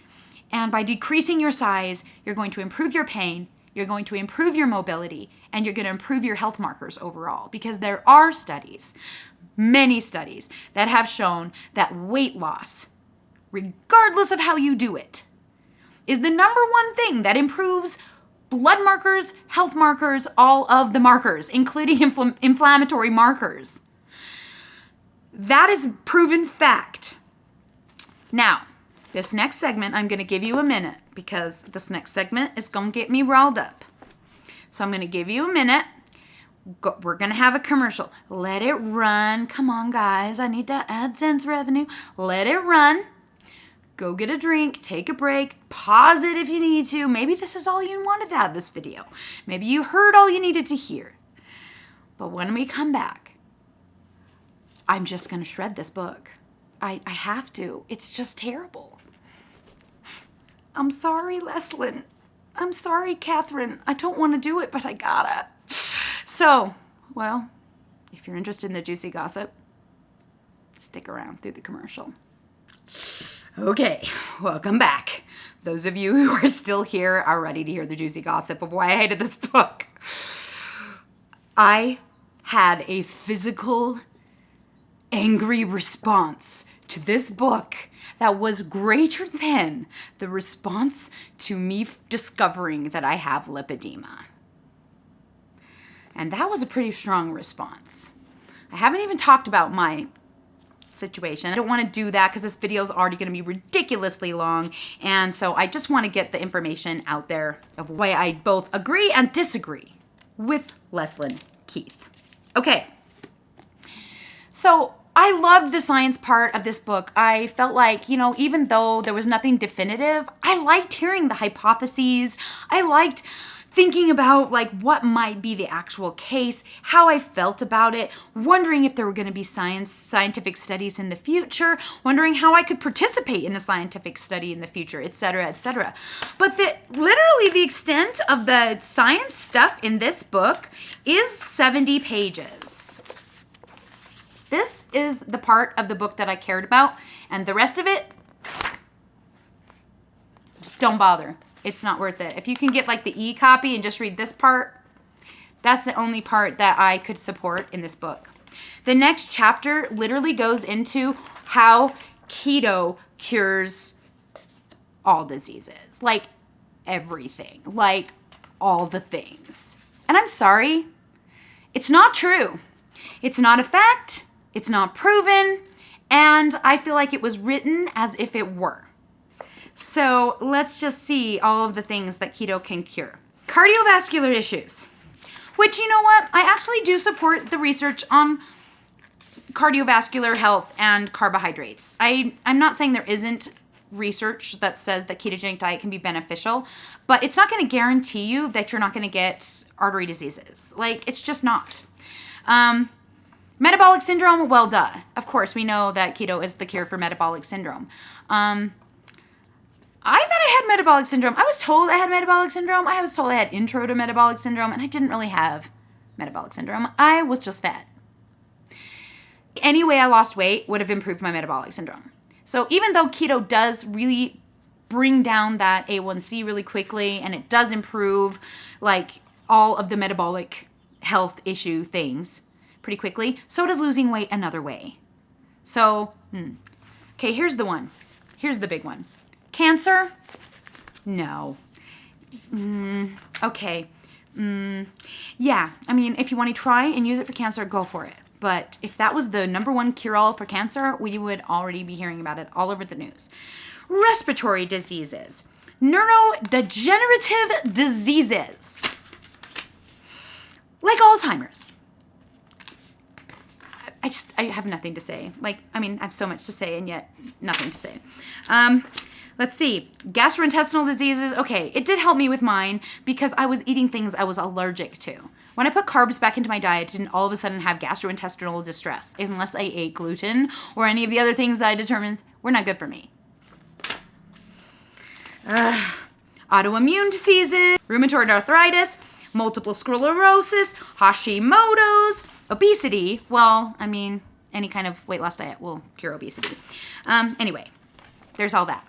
And by decreasing your size, you're going to improve your pain, you're going to improve your mobility, and you're going to improve your health markers overall. Because there are studies, many studies, that have shown that weight loss, regardless of how you do it, is the number one thing that improves blood markers, health markers, all of the markers, including inflammatory markers. That is proven fact. Now, this next segment, I'm going to give you a minute because this next segment is going to get me riled up. So I'm going to give you a minute. We're going to have a commercial. Let it run. Come on, guys. I need that AdSense revenue. Let it run. Go get a drink. Take a break. Pause it if you need to. Maybe this is all you wanted out of this video. Maybe you heard all you needed to hear. But when we come back, I'm just going to shred this book. I have to. It's just terrible. I'm sorry, Leslyn. I'm sorry, Catherine. I don't want to do it, but I gotta. So, well, if you're interested in the juicy gossip, stick around through the commercial. Okay, welcome back. Those of you who are still here are ready to hear the juicy gossip of why I hated this book. I had a physical, angry response to this book that was greater than the response to me discovering that I have lipedema. And that was a pretty strong response. I haven't even talked about my situation. I don't want to do that because this video is already going to be ridiculously long. And so I just want to get the information out there of why I both agree and disagree with Leslyn Keith. Okay. So I loved the science part of this book. I felt like, you know, even though there was nothing definitive, I liked hearing the hypotheses. I liked thinking about like what might be the actual case, how I felt about it, wondering if there were going to be scientific studies in the future, wondering how I could participate in a scientific study in the future, etc., etc. But literally the extent of the science stuff in this book is 70 pages. This is the part of the book that I cared about, and the rest of it, just don't bother. It's not worth it. If you can get like the e-copy and just read this part, that's the only part that I could support in this book. The next chapter literally goes into how keto cures all diseases, like everything, like all the things. And I'm sorry, it's not true. It's not a fact. It's not proven. And I feel like it was written as if it were. So let's just see all of the things that keto can cure. Cardiovascular issues, which, you know what? I actually do support the research on cardiovascular health and carbohydrates. I'm not saying there isn't research that says that ketogenic diet can be beneficial, but it's not going to guarantee you that you're not going to get artery diseases. Like, it's just not. Metabolic syndrome, well, duh. Of course, we know that keto is the cure for metabolic syndrome. I thought I had metabolic syndrome. I was told I had metabolic syndrome. I was told I had intro to metabolic syndrome, and I didn't really have metabolic syndrome. I was just fat. Any way I lost weight would have improved my metabolic syndrome. So even though keto does really bring down that A1C really quickly, and it does improve like all of the metabolic health issue things pretty quickly, so does losing weight another way. So, okay, here's the one. Here's the big one. Cancer? No. Okay. Yeah, I mean, if you want to try and use it for cancer, go for it. But if that was the #1 cure-all for cancer, we would already be hearing about it all over the news. Respiratory diseases. Neurodegenerative diseases. Like Alzheimer's. I have nothing to say. Like, I mean, I have so much to say and yet nothing to say. Let's see. Gastrointestinal diseases. Okay, it did help me with mine because I was eating things I was allergic to. When I put carbs back into my diet, I didn't all of a sudden have gastrointestinal distress unless I ate gluten or any of the other things that I determined were not good for me. Autoimmune diseases, rheumatoid arthritis, multiple sclerosis, Hashimoto's, obesity. Well, I mean, any kind of weight loss diet will cure obesity. Anyway, there's all that.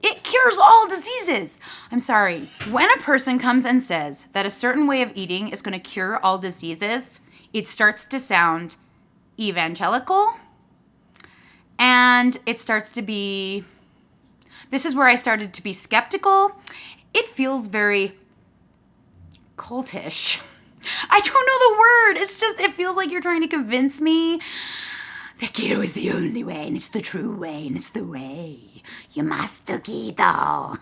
It cures all diseases. I'm sorry. When a person comes and says that a certain way of eating is going to cure all diseases, it starts to sound evangelical. And it starts to be, this is where I started to be skeptical. It feels very cultish. I don't know the word. It's just, it feels like you're trying to convince me that keto is the only way, and it's the true way, and it's the way. You must do keto.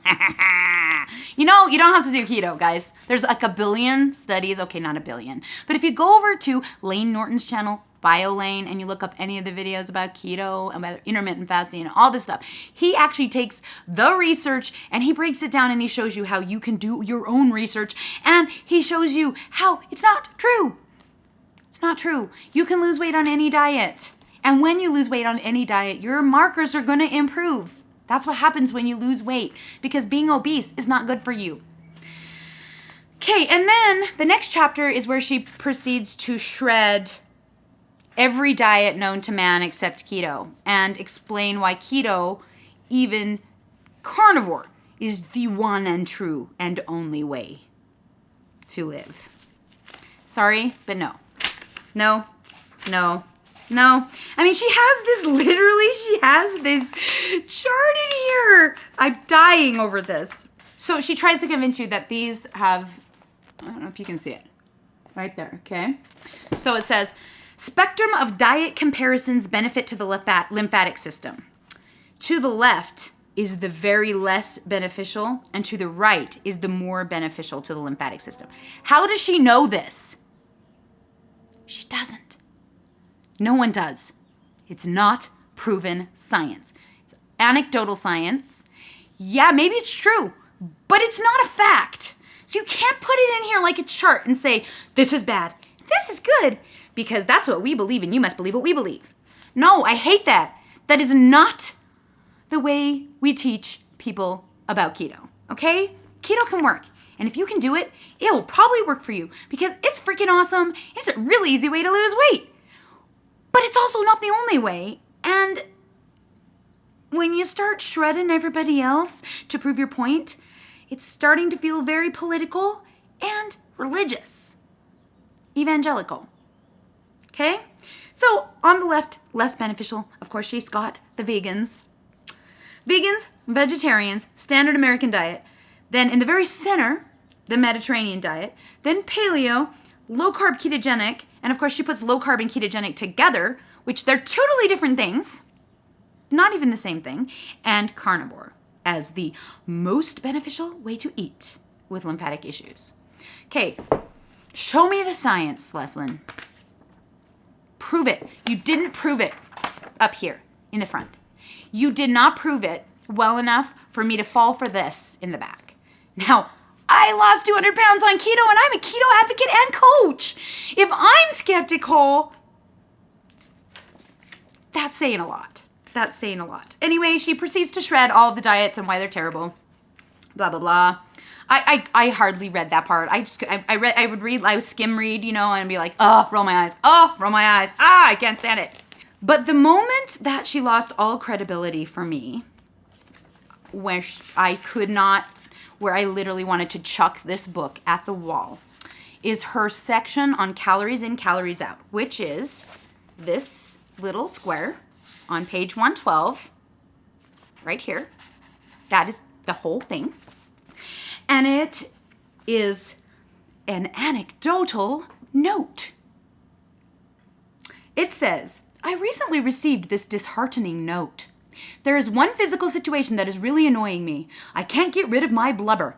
You know, you don't have to do keto, guys. There's like a billion studies. Okay, not a billion. But if you go over to Lane Norton's channel, BioLane, and you look up any of the videos about keto, about intermittent fasting, and all this stuff, he actually takes the research and he breaks it down and he shows you how you can do your own research, and he shows you how it's not true. It's not true. You can lose weight on any diet. And when you lose weight on any diet, your markers are going to improve. That's what happens when you lose weight, because being obese is not good for you. Okay, and then the next chapter is where she proceeds to shred every diet known to man except keto and explain why keto, even carnivore, is the one and true and only way to live. Sorry, but no. No, no, no. I mean, she has this chart in here. I'm dying over this. So she tries to convince you that these have, I don't know if you can see it, right there, okay? So it says, spectrum of diet comparisons benefit to the lymphatic system. To the left is the very less beneficial, and to the right is the more beneficial to the lymphatic system. How does she know this? She doesn't. No one does. It's not proven science. It's anecdotal science. Yeah, maybe it's true, but it's not a fact. So you can't put it in here like a chart and say, this is bad, this is good, because that's what we believe and you must believe what we believe. No, I hate that. That is not the way we teach people about keto, okay? Keto can work. And if you can do it, it will probably work for you because it's freaking awesome. It's a really easy way to lose weight. But it's also not the only way. And when you start shredding everybody else to prove your point, it's starting to feel very political and religious. Evangelical. Okay? So on the left, less beneficial. Of course, she's got the vegans. Vegans, vegetarians, standard American diet. Then in the very center, the Mediterranean diet. Then paleo, low-carb ketogenic. And of course, she puts low-carb and ketogenic together, which they're totally different things. Not even the same thing. And carnivore as the most beneficial way to eat with lymphatic issues. Okay, show me the science, Leslyn. Prove it. You didn't prove it up here in the front. You did not prove it well enough for me to fall for this in the back. Now, I lost 200 pounds on keto and I'm a keto advocate and coach. If I'm skeptical, that's saying a lot. That's saying a lot. Anyway, she proceeds to shred all of the diets and why they're terrible. Blah, blah, blah. I hardly read that part. I would skim read, you know, and be like, oh, roll my eyes. Oh, roll my eyes. Ah, I can't stand it. But the moment that she lost all credibility for me, where I literally wanted to chuck this book at the wall, is her section on calories in, calories out, which is this little square on page 112, right here. That is the whole thing. And it is an anecdotal note. It says, I recently received this disheartening note. There is one physical situation that is really annoying me. I can't get rid of my blubber.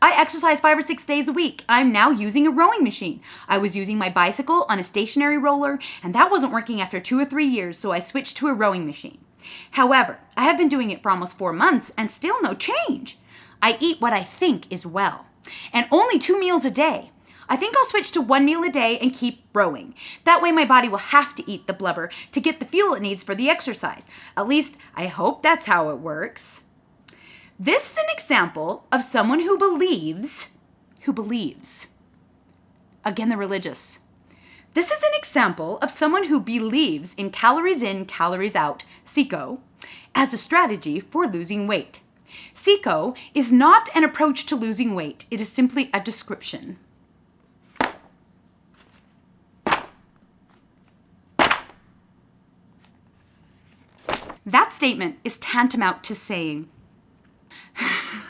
I exercise 5 or 6 days a week. I'm now using a rowing machine. I was using my bicycle on a stationary roller, and that wasn't working after 2 or 3 years, so I switched to a rowing machine. However, I have been doing it for almost 4 months, and still no change. I eat what I think is well, and only 2 meals a day. I think I'll switch to 1 meal a day and keep rowing. That way my body will have to eat the blubber to get the fuel it needs for the exercise. At least, I hope that's how it works. This is an example of someone who believes. Again, the religious. This is an example of someone who believes in calories in, calories out, CICO, as a strategy for losing weight. CICO is not an approach to losing weight. It is simply a description. That statement is tantamount to saying,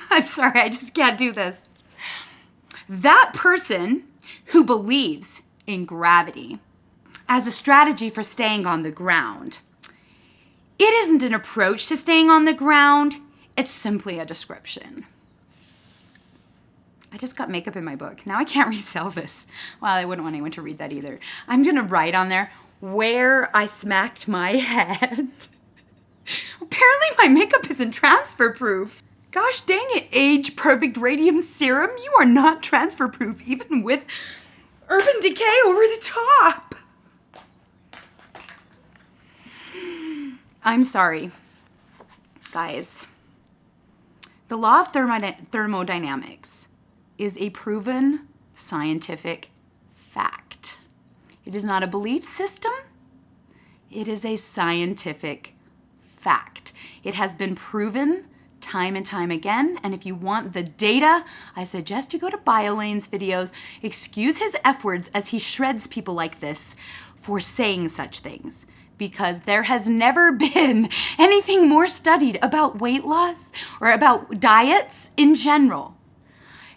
I'm sorry, I just can't do this. That person who believes in gravity as a strategy for staying on the ground, it isn't an approach to staying on the ground. It's simply a description. I just got makeup in my book. Now I can't resell this. Well, I wouldn't want anyone to read that either. I'm going to write on there where I smacked my head. Apparently my makeup isn't transfer proof. Gosh dang it, Age Perfect Radium Serum. You are not transfer proof even with Urban Decay over the top. I'm sorry, guys. The law of thermodynamics is a proven scientific fact. It is not a belief system. It is a scientific fact. It has been proven time and time again, and if you want the data, I suggest you go to BioLane's videos. Excuse his F words as he shreds people like this for saying such things, because there has never been anything more studied about weight loss or about diets in general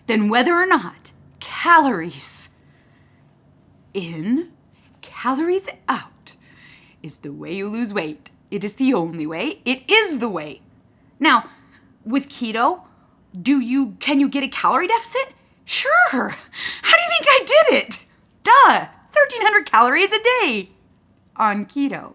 than whether or not calories in, calories out is the way you lose weight. It is the only way. It is the way. Now, with keto, can you get a calorie deficit? Sure. How do you think I did it? Duh, 1,300 calories a day on keto.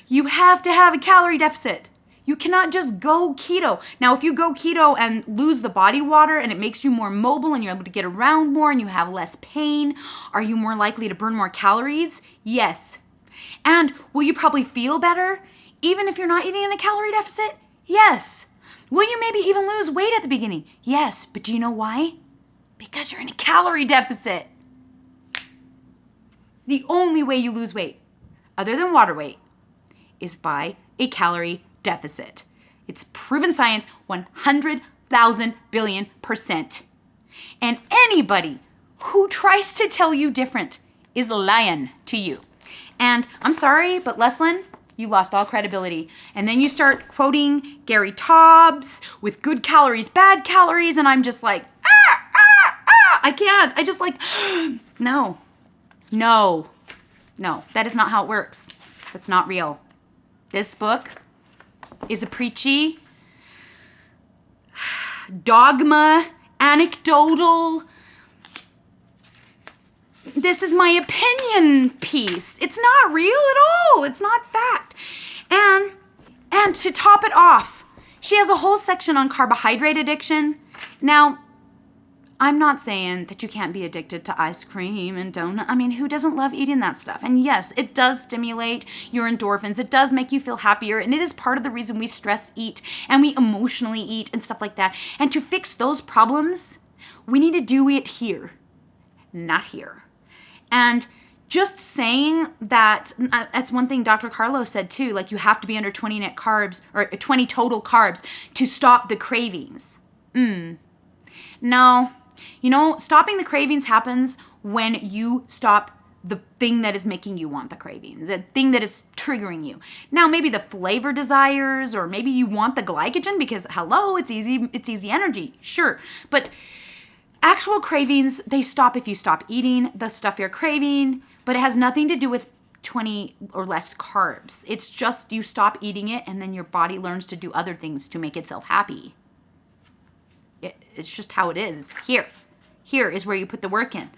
You have to have a calorie deficit. You cannot just go keto. Now, if you go keto and lose the body water and it makes you more mobile and you're able to get around more and you have less pain, are you more likely to burn more calories? Yes. And will you probably feel better even if you're not eating in a calorie deficit? Yes. Will you maybe even lose weight at the beginning? Yes. But do you know why? Because you're in a calorie deficit. The only way you lose weight, other than water weight, is by a calorie deficit. It's proven science 100,000 billion %. And anybody who tries to tell you different is lying to you. And I'm sorry, but Leslyn, you lost all credibility. And then you start quoting Gary Taubes with good calories, bad calories, and I'm just like, I can't. I just like, no, that is not how it works. That's not real. This book is a preachy, dogma, anecdotal, this is my opinion piece. It's not real at all. It's not fact. And to top it off, she has a whole section on carbohydrate addiction. Now, I'm not saying that you can't be addicted to ice cream and donut. I mean, who doesn't love eating that stuff? And yes, it does stimulate your endorphins. It does make you feel happier. And it is part of the reason we stress eat and we emotionally eat and stuff like that. And to fix those problems, we need to do it here, not here. And just saying that, that's one thing Dr. Carlos said too, like you have to be under 20 net carbs or 20 total carbs to stop the cravings. No, you know, stopping the cravings happens when you stop the thing that is making you want the craving, the thing that is triggering you. Now, maybe the flavor desires, or maybe you want the glycogen because hello, it's easy energy. Sure. But actual cravings, they stop if you stop eating the stuff you're craving, but it has nothing to do with 20 or less carbs. It's just you stop eating it and then your body learns to do other things to make itself happy. It's just how it is. It's here. Here is where you put the work in.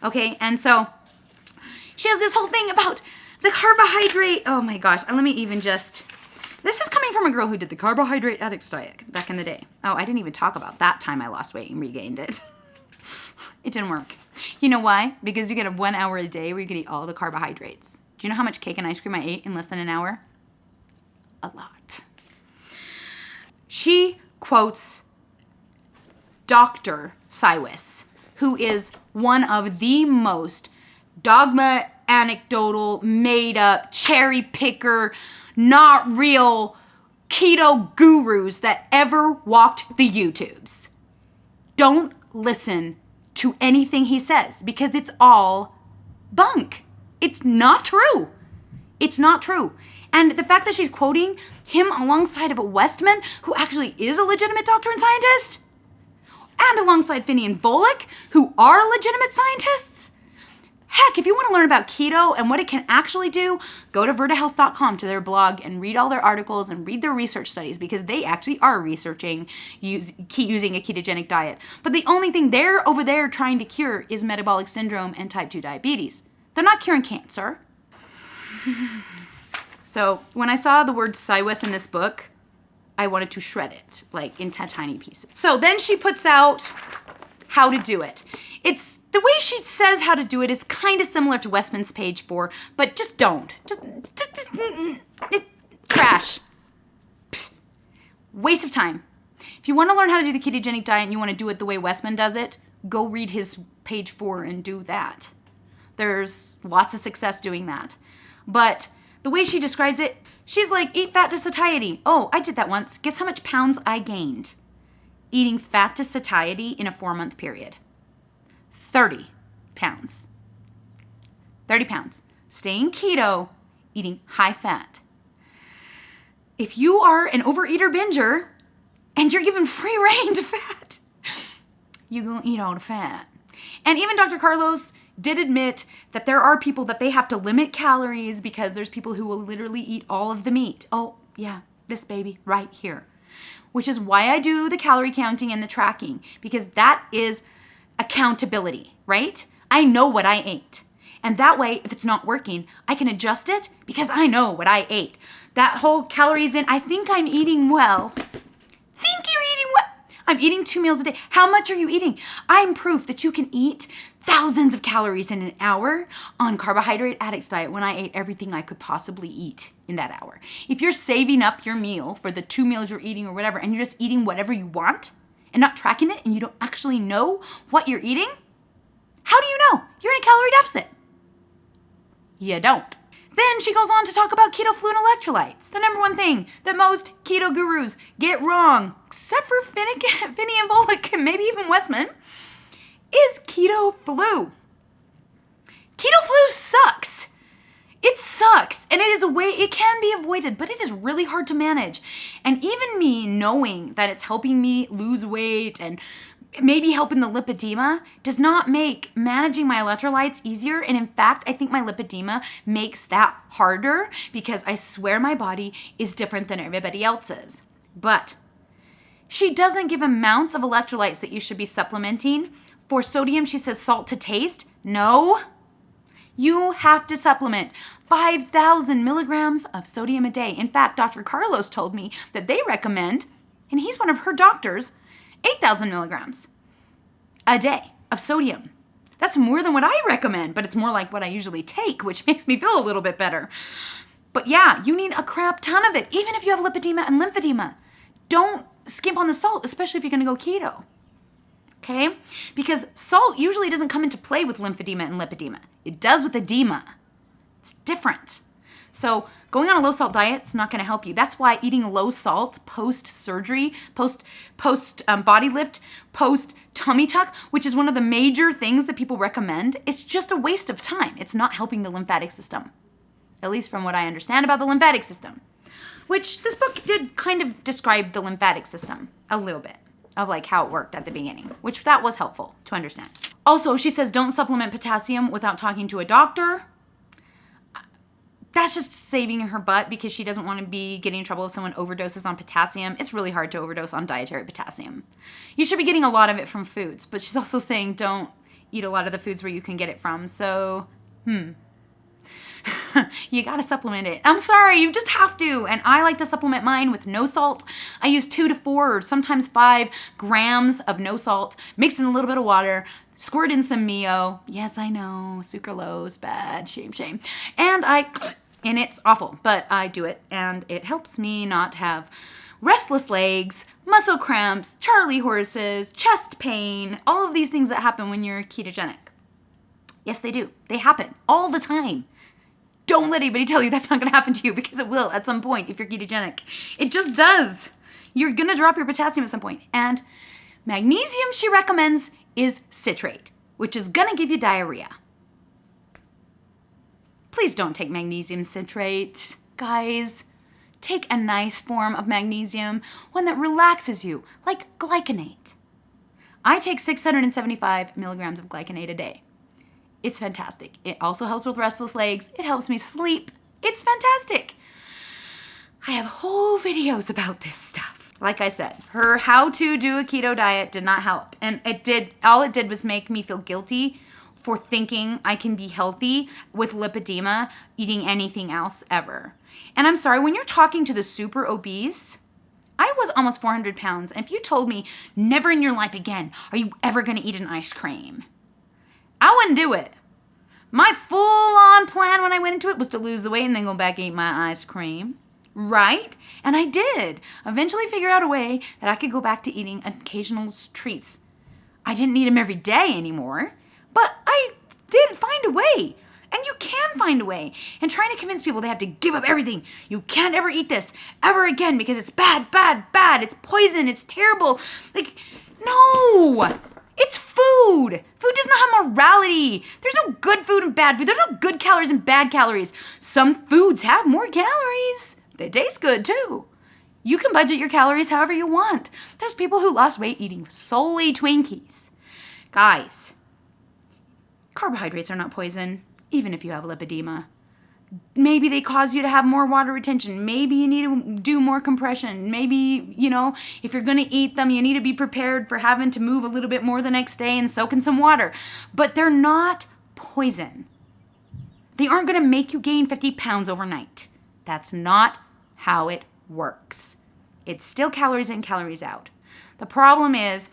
Okay, and so she has this whole thing about the carbohydrate. Oh my gosh, let me even just... This is coming from a girl who did the carbohydrate addicts diet back in the day. Oh, I didn't even talk about that time I lost weight and regained it. It didn't work. You know why? Because you get a 1 hour a day where you can eat all the carbohydrates. Do you know how much cake and ice cream I ate in less than an hour? A lot. She quotes Dr. Siwis, who is one of the most dogma, anecdotal, made up, cherry picker, not real keto gurus that ever walked the YouTubes. Don't listen to anything he says because it's all bunk. It's not true. It's not true. And the fact that she's quoting him alongside of a Westman, who actually is a legitimate doctor and scientist, and alongside Finney and Volek, who are legitimate scientists. Heck, if you want to learn about keto and what it can actually do, go to vertahealth.com to their blog and read all their articles and read their research studies because they actually are researching using a ketogenic diet. But the only thing they're over there trying to cure is metabolic syndrome and type 2 diabetes. They're not curing cancer. So when I saw the word Siwis in this book, I wanted to shred it, like into tiny pieces. So then she puts out how to do it. It's the way she says how to do it is kind of similar to Westman's page 4, but just don't. Trash. Pfft. Waste of time. If you want to learn how to do the ketogenic diet and you want to do it the way Westman does it, go read his page 4 and do that. There's lots of success doing that. But the way she describes it, she's like, eat fat to satiety. Oh, I did that once. Guess how much pounds I gained eating fat to satiety in a 4-month period? 30 pounds. 30 pounds. Staying keto, eating high fat. If you are an overeater binger and you're given free reign to fat, you're going to eat all the fat. And even Dr. Carlos did admit that there are people that they have to limit calories because there's people who will literally eat all of the meat. Oh, yeah, this baby right here. Which is why I do the calorie counting and the tracking, because that is accountability, right? I know what I ate. And that way, if it's not working, I can adjust it because I know what I ate. That whole calories in, I think I'm eating well. Think you're eating well? I'm eating 2 meals a day. How much are you eating? I'm proof that you can eat thousands of calories in an hour on carbohydrate addicts diet when I ate everything I could possibly eat in that hour. If you're saving up your meal for the 2 meals you're eating or whatever, and you're just eating whatever you want and not tracking it, and you don't actually know what you're eating, how do you know? You're in a calorie deficit. You don't. Then she goes on to talk about keto flu and electrolytes. The number one thing that most keto gurus get wrong, except for Finney and Volek and maybe even Westman, is keto flu. Keto flu sucks. It sucks, and it can be avoided, but it is really hard to manage. And even me knowing that it's helping me lose weight and maybe helping the lipedema does not make managing my electrolytes easier. And in fact, I think my lipedema makes that harder because I swear my body is different than everybody else's. But she doesn't give amounts of electrolytes that you should be supplementing. For sodium, she says salt to taste. No. You have to supplement 5,000 milligrams of sodium a day. In fact, Dr. Carlos told me that they recommend, and he's one of her doctors, 8,000 milligrams a day of sodium. That's more than what I recommend, but it's more like what I usually take, which makes me feel a little bit better. But yeah, you need a crap ton of it, even if you have lipedema and lymphedema. Don't skimp on the salt, especially if you're going to go keto. Okay? Because salt usually doesn't come into play with lymphedema and lipedema. It does with edema. It's different. So going on a low salt diet is not going to help you. That's why eating low salt post-surgery, post body lift, post tummy tuck, which is one of the major things that people recommend, it's just a waste of time. It's not helping the lymphatic system, at least from what I understand about the lymphatic system, which this book did kind of describe the lymphatic system a little bit of like how it worked at the beginning, which that was helpful to understand. Also, she says don't supplement potassium without talking to a doctor. That's just saving her butt because she doesn't want to be getting in trouble if someone overdoses on potassium. It's really hard to overdose on dietary potassium. You should be getting a lot of it from foods, but she's also saying don't eat a lot of the foods where you can get it from. So, you gotta supplement it. I'm sorry, you just have to. And I like to supplement mine with no salt. I use 2 to 4 or sometimes 5 grams of no salt, mix in a little bit of water, squirt in some Mio. Yes, I know, sucralose, bad, shame. And it's awful, but I do it, and it helps me not have restless legs, muscle cramps, Charlie horses, chest pain, all of these things that happen when you're ketogenic. Yes, they do. They happen all the time. Don't let anybody tell you that's not going to happen to you, because it will at some point if you're ketogenic. It just does. You're going to drop your potassium at some point. And magnesium she recommends is citrate, which is going to give you diarrhea. Please don't take magnesium citrate, guys. Take a nice form of magnesium, one that relaxes you, like glycinate. I take 675 milligrams of glycinate a day. It's fantastic. It also helps with restless legs. It helps me sleep. It's fantastic. I have whole videos about this stuff. Like I said, her how to do a keto diet did not help. And all it did was make me feel guilty for thinking I can be healthy with lipedema eating anything else ever. And I'm sorry, when you're talking to the super obese, I was almost 400 pounds. And if you told me never in your life again are you ever going to eat an ice cream, I wouldn't do it. My full-on plan when I went into it was to lose the weight and then go back and eat my ice cream. right? And I did eventually figure out a way that I could go back to eating occasional treats. I didn't eat them every day anymore, but I did find a way. And you can find a way. And trying to convince people they have to give up everything. You can't ever eat this ever again because it's bad, bad, bad. It's poison. It's terrible. Like, no. It's food. Food does not have morality. There's no good food and bad food. There's no good calories and bad calories. Some foods have more calories. They taste good too. You can budget your calories however you want. There's people who lost weight eating solely Twinkies. Guys, carbohydrates are not poison, even if you have lipedema. Maybe they cause you to have more water retention. Maybe you need to do more compression. Maybe, if you're going to eat them, you need to be prepared for having to move a little bit more the next day and soak in some water. But they're not poison. They aren't going to make you gain 50 pounds overnight. That's not how it works. It's still calories in, calories out. The problem is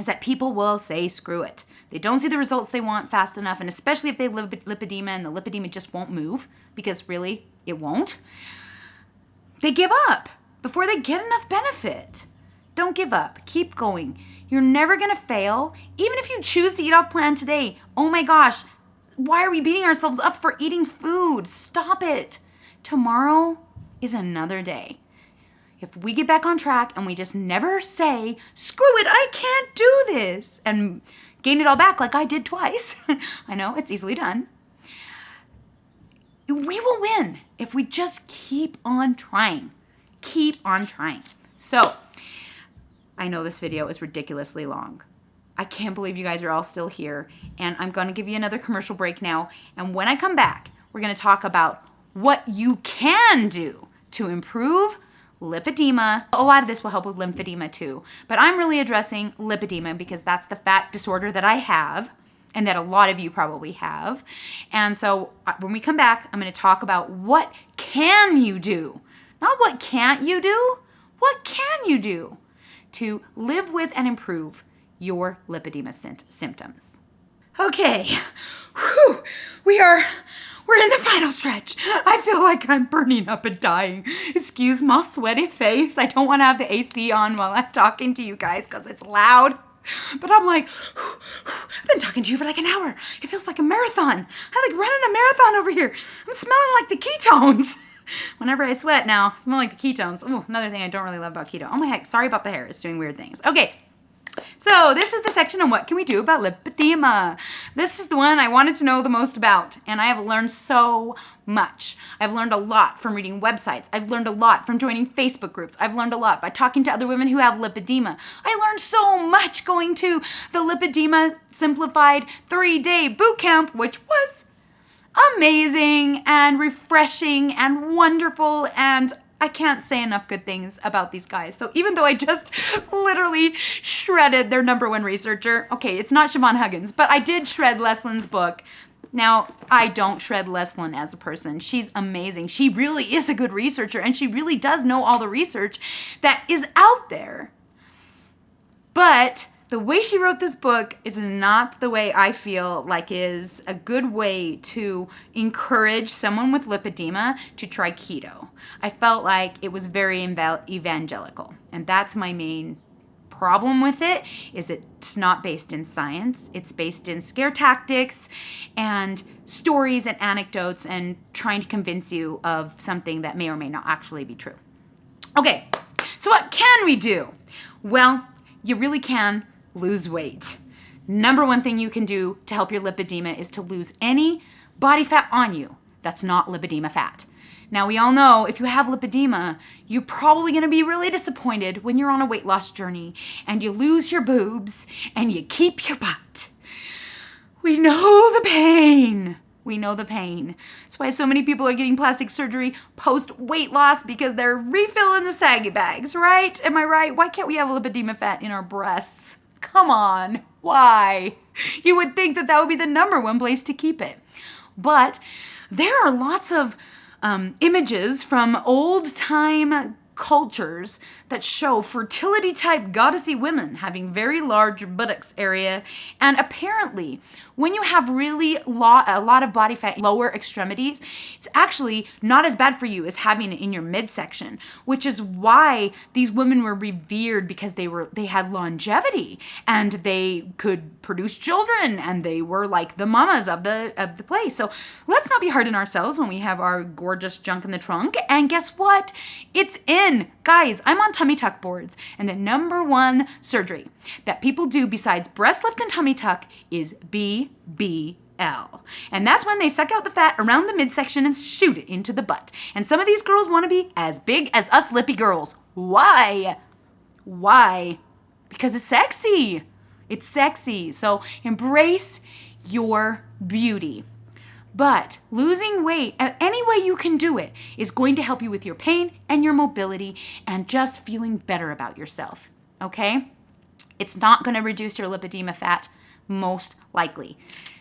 that people will say, screw it. They don't see the results they want fast enough, and especially if they have lipedema and the lipedema just won't move, because really, it won't. They give up before they get enough benefit. Don't give up. Keep going. You're never going to fail, even if you choose to eat off plan today. Oh my gosh, why are we beating ourselves up for eating food? Stop it. Tomorrow is another day. If we get back on track and we just never say, screw it, I can't do this, and gain it all back like I did twice. I know, it's easily done. We will win if we just keep on trying. Keep on trying. So, I know this video is ridiculously long. I can't believe you guys are all still here. And I'm going to give you another commercial break now. And when I come back, we're going to talk about what you can do to improve lipedema. A lot of this will help with lymphedema too, but I'm really addressing lipedema because that's the fat disorder that I have and that a lot of you probably have. And so when we come back, I'm going to talk about what can you do, not what can't you do, what can you do to live with and improve your lipedema symptoms. Okay, whew, we're in the final stretch. I feel like I'm burning up and dying. Excuse my sweaty face. I don't want to have the AC on while I'm talking to you guys because it's loud. But I'm like, I've been talking to you for like an hour. It feels like a marathon. I'm like running a marathon over here. I'm smelling like the ketones. Whenever I sweat now, I smell like the ketones. Oh, another thing I don't really love about keto. Oh my heck, sorry about the hair. It's doing weird things. Okay. So this is the section on what can we do about lipedema. This is the one I wanted to know the most about, and I have learned so much. I've learned a lot from reading websites. I've learned a lot from joining Facebook groups. I've learned a lot by talking to other women who have lipedema. I learned so much going to the Lipedema Simplified 3-day boot camp, which was amazing and refreshing and wonderful, and I can't say enough good things about these guys. So even though I just literally shredded their #1 researcher, okay, it's not Siobhan Huggins, but I did shred Leslyn's book. Now, I don't shred Leslyn as a person. She's amazing. She really is a good researcher, and she really does know all the research that is out there. But the way she wrote this book is not the way I feel like is a good way to encourage someone with lipedema to try keto. I felt like it was very evangelical, and that's my main problem with it, is it's not based in science. It's based in scare tactics and stories and anecdotes and trying to convince you of something that may or may not actually be true. Okay, so what can we do? Well, you really can lose weight. #1 thing you can do to help your lipedema is to lose any body fat on you that's not lipedema fat. Now, we all know if you have lipedema, you're probably going to be really disappointed when you're on a weight loss journey and you lose your boobs and you keep your butt. We know the pain. We know the pain. That's why so many people are getting plastic surgery post weight loss, because they're refilling the saggy bags, right? Am I right? Why can't we have lipedema fat in our breasts? Come on, why? You would think that that would be the #1 place to keep it. But there are lots of images from old time cultures that show fertility type goddessy women having very large buttocks area. And apparently, when you have really a lot of body fat, lower extremities, it's actually not as bad for you as having it in your midsection, which is why these women were revered, because they had longevity and they could produce children and they were like the mamas of the place. So let's not be hard on ourselves when we have our gorgeous junk in the trunk. And guess what? It's in. Guys, I'm on tummy tuck boards, and the number one surgery that people do besides breast lift and tummy tuck is BBL. And that's when they suck out the fat around the midsection and shoot it into the butt. And some of these girls want to be as big as us lippy girls. Why? Why? Because it's sexy. It's sexy. So embrace your beauty. But losing weight, any way you can do it, is going to help you with your pain and your mobility and just feeling better about yourself, okay? It's not going to reduce your lipedema fat, most likely.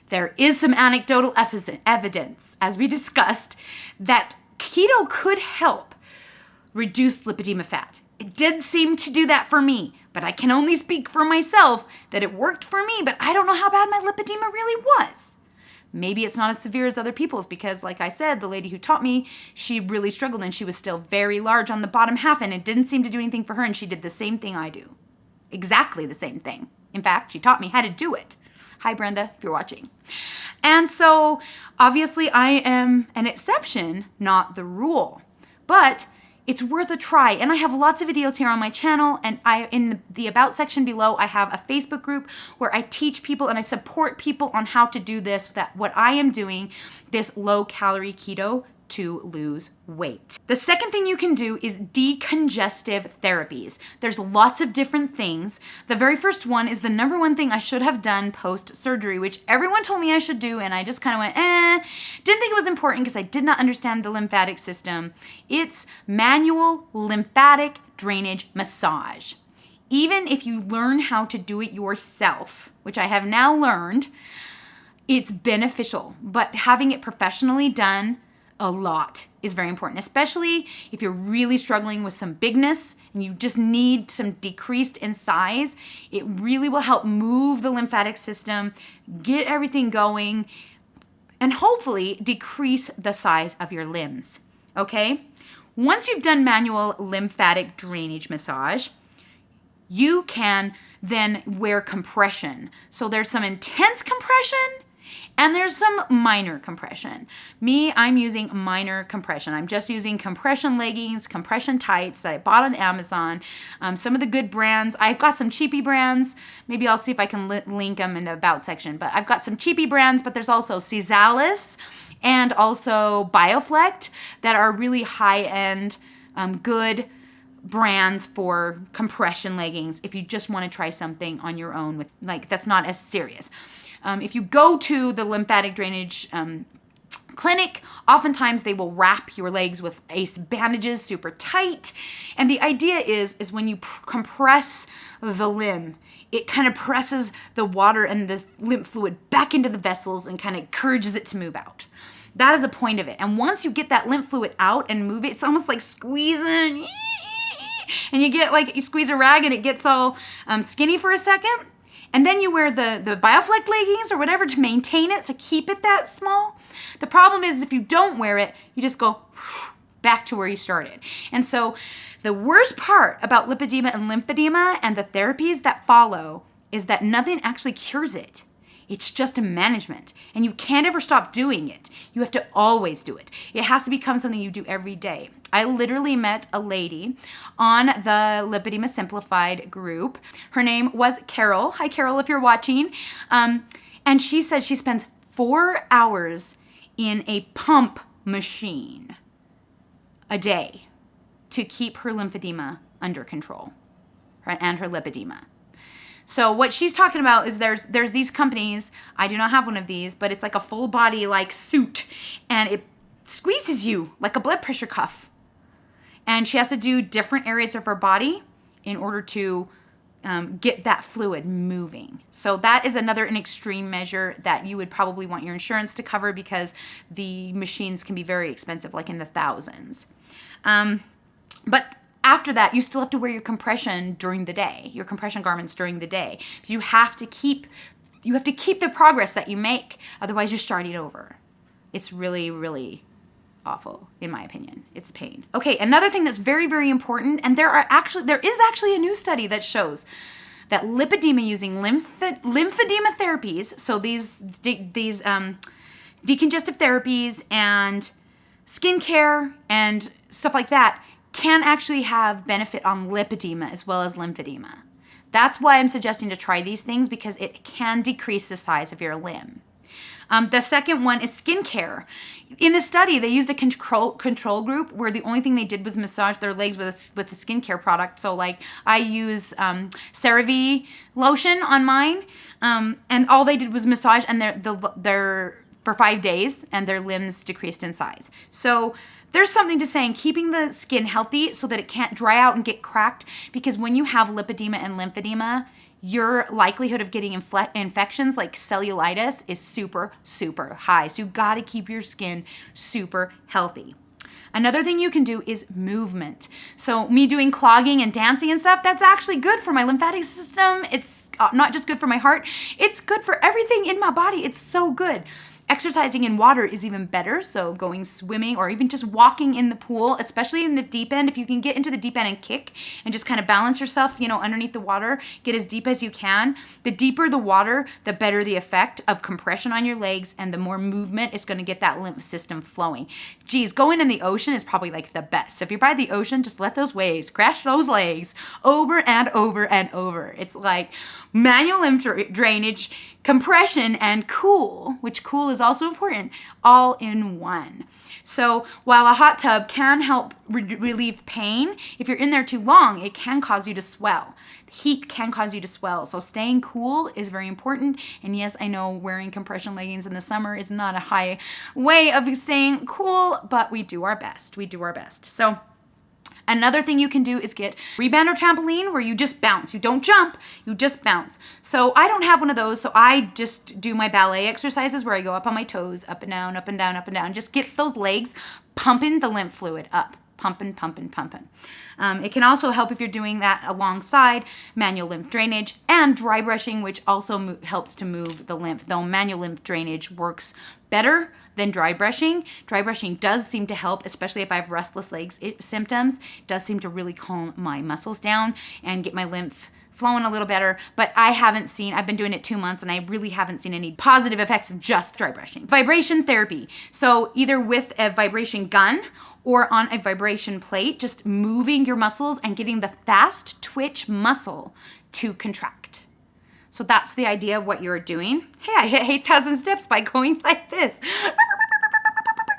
There is some anecdotal evidence, as we discussed, that keto could help reduce lipedema fat. It did seem to do that for me, but I can only speak for myself that it worked for me, but I don't know how bad my lipedema really was. Maybe it's not as severe as other people's, because like I said, the lady who taught me, she really struggled and she was still very large on the bottom half, and it didn't seem to do anything for her, and she did the same thing I do. Exactly the same thing. In fact, she taught me how to do it. Hi, Brenda, if you're watching. And so obviously I am an exception, not the rule, but it's worth a try. And I have lots of videos here on my channel, and in the about section below, I have a Facebook group where I teach people and I support people on how to do this, what I am doing, this low calorie keto to lose weight. The second thing you can do is decongestive therapies. There's lots of different things. The very first one is the number one thing I should have done post-surgery, which everyone told me I should do, and I just kind of went, didn't think it was important because I did not understand the lymphatic system. It's manual lymphatic drainage massage. Even if you learn how to do it yourself, which I have now learned, it's beneficial, but having it professionally done a lot is very important, especially if you're really struggling with some bigness and you just need some decreased in size. It really will help move the lymphatic system, get everything going, and hopefully decrease the size of your limbs, okay? Once you've done manual lymphatic drainage massage, you can then wear compression. So there's some intense compression and there's some minor compression. Me, I'm using minor compression. I'm just using compression leggings, compression tights that I bought on Amazon. Some of the good brands, I've got some cheapy brands. Maybe I'll see if I can link them in the about section. But I've got some cheapy brands, but there's also Cialis and also Bioflect that are really high-end, good brands for compression leggings if you just want to try something on your own with, like, that's not as serious. If you go to the lymphatic drainage clinic, oftentimes they will wrap your legs with ACE bandages super tight. And the idea is when you compress the limb, it kind of presses the water and the lymph fluid back into the vessels and kind of encourages it to move out. That is the point of it. And once you get that lymph fluid out and move it, it's almost like squeezing. And you get like, you squeeze a rag and it gets all skinny for a second. And then you wear the Bioflect leggings or whatever to maintain it, to keep it that small. The problem is if you don't wear it, you just go back to where you started. And so the worst part about lipedema and lymphedema and the therapies that follow is that nothing actually cures it. It's just a management, and you can't ever stop doing it. You have to always do it. It has to become something you do every day. I literally met a lady on the Lipedema Simplified group. Her name was Carol. Hi, Carol, if you're watching. And she said she spends 4 hours in a pump machine a day to keep her lymphedema under control, right, and her lipedema. So what she's talking about is there's these companies, I do not have one of these, but it's like a full body like suit, and it squeezes you like a blood pressure cuff. And she has to do different areas of her body in order to get that fluid moving. So that is an extreme measure that you would probably want your insurance to cover, because the machines can be very expensive, like in the thousands. But after that, you still have to wear your compression during the day, your compression garments during the day. You have to keep the progress that you make. Otherwise, you're starting over. It's really, really awful, in my opinion. It's a pain. Okay, another thing that's very, very important, and there is actually a new study that shows that lipedema using lymphedema therapies, so these decongestive therapies and skincare and stuff like that, can actually have benefit on lipedema as well as lymphedema. That's why I'm suggesting to try these things, because it can decrease the size of your limb. The second one is skincare. In the study, they used a control group where the only thing they did was massage their legs with a skincare product. So like I use CeraVe lotion on mine, and all they did was massage, and their for 5 days, and their limbs decreased in size. So there's something to saying keeping the skin healthy so that it can't dry out and get cracked, because when you have lipedema and lymphedema, your likelihood of getting infections like cellulitis is super, super high. So you gotta keep your skin super healthy. Another thing you can do is movement. So me doing clogging and dancing and stuff, that's actually good for my lymphatic system. It's not just good for my heart, it's good for everything in my body. It's so good. Exercising in water is even better, so going swimming or even just walking in the pool, especially in the deep end. If you can get into the deep end and kick and just kind of balance yourself, underneath the water, get as deep as you can. The deeper the water, the better the effect of compression on your legs, and the more movement it's going to get that lymph system flowing. Geez, going in the ocean is probably like the best. So if you're by the ocean, just let those waves crash those legs over and over and over. It's like manual lymph drainage, compression, and cool, which cool is also important, all in one. So while a hot tub can help relieve pain, if you're in there too long, it can cause you to swell. Heat can cause you to swell. So staying cool is very important. And yes, I know wearing compression leggings in the summer is not a high way of staying cool, but we do our best. We do our best. So another thing you can do is get rebound or trampoline, where you just bounce. You don't jump, you just bounce. So I don't have one of those, so I just do my ballet exercises where I go up on my toes, up and down, up and down, up and down. Just gets those legs pumping the lymph fluid up. Pumping, pumping, pumping. It can also help if you're doing that alongside manual lymph drainage and dry brushing, which also helps to move the lymph, though manual lymph drainage works better than dry brushing. Dry brushing does seem to help, especially if I have restless legs symptoms. It does seem to really calm my muscles down and get my lymph flowing a little better, but I've been doing it 2 months, and I really haven't seen any positive effects of just dry brushing. Vibration therapy. So either with a vibration gun or on a vibration plate, just moving your muscles and getting the fast twitch muscle to contract. So that's the idea of what you're doing. Hey, I hit 8,000 steps by going like this.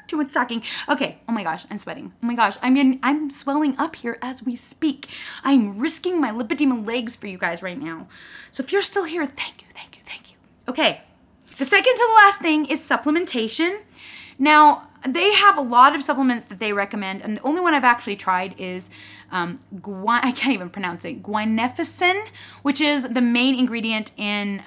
Too much talking. Okay. Oh my gosh, I'm sweating. Oh my gosh, I'm swelling up here as we speak. I'm risking my lipedema legs for you guys right now. So if you're still here, thank you, thank you, thank you. Okay. The second to the last thing is supplementation. Now, they have a lot of supplements that they recommend, and the only one I've actually tried is I can't even pronounce it, guaifenesin, which is the main ingredient in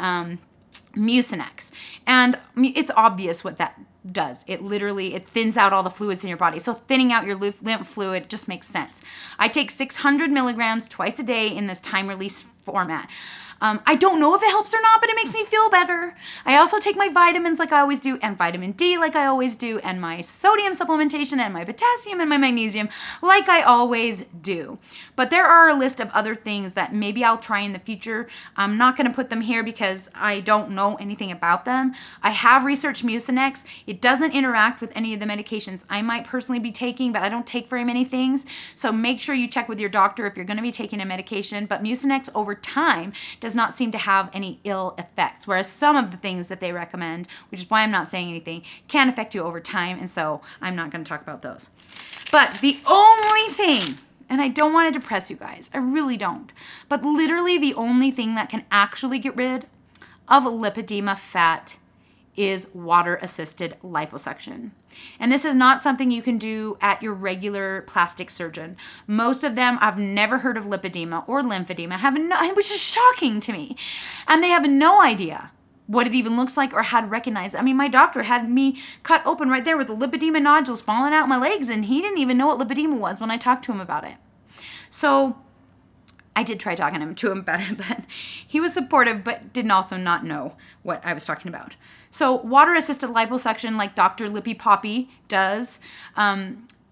Mucinex. And it's obvious what that does. It thins out all the fluids in your body. So thinning out your lymph fluid just makes sense. I take 600 milligrams twice a day in this time release format. I don't know if it helps or not, but it makes me feel better. I also take my vitamins like I always do, and vitamin D like I always do, and my sodium supplementation, and my potassium, and my magnesium like I always do. But there are a list of other things that maybe I'll try in the future. I'm not going to put them here because I don't know anything about them. I have researched Mucinex. It doesn't interact with any of the medications I might personally be taking, but I don't take very many things. So make sure you check with your doctor if you're going to be taking a medication. But Mucinex over time does not seem to have any ill effects, whereas some of the things that they recommend, which is why I'm not saying anything, can affect you over time, and so I'm not going to talk about those. But the only thing, and I don't want to depress you guys, I really don't, but literally the only thing that can actually get rid of lipedema fat is water-assisted liposuction. And this is not something you can do at your regular plastic surgeon. Most of them, I've never heard of lipedema or lymphedema, which is shocking to me. And they have no idea what it even looks like or how to recognize it. I mean, my doctor had me cut open right there with the lipedema nodules falling out my legs, and he didn't even know what lipedema was when I talked to him about it. So I did try talking to him about it, but he was supportive, but didn't also not know what I was talking about. So water-assisted liposuction, like Dr. Lippy Poppy does,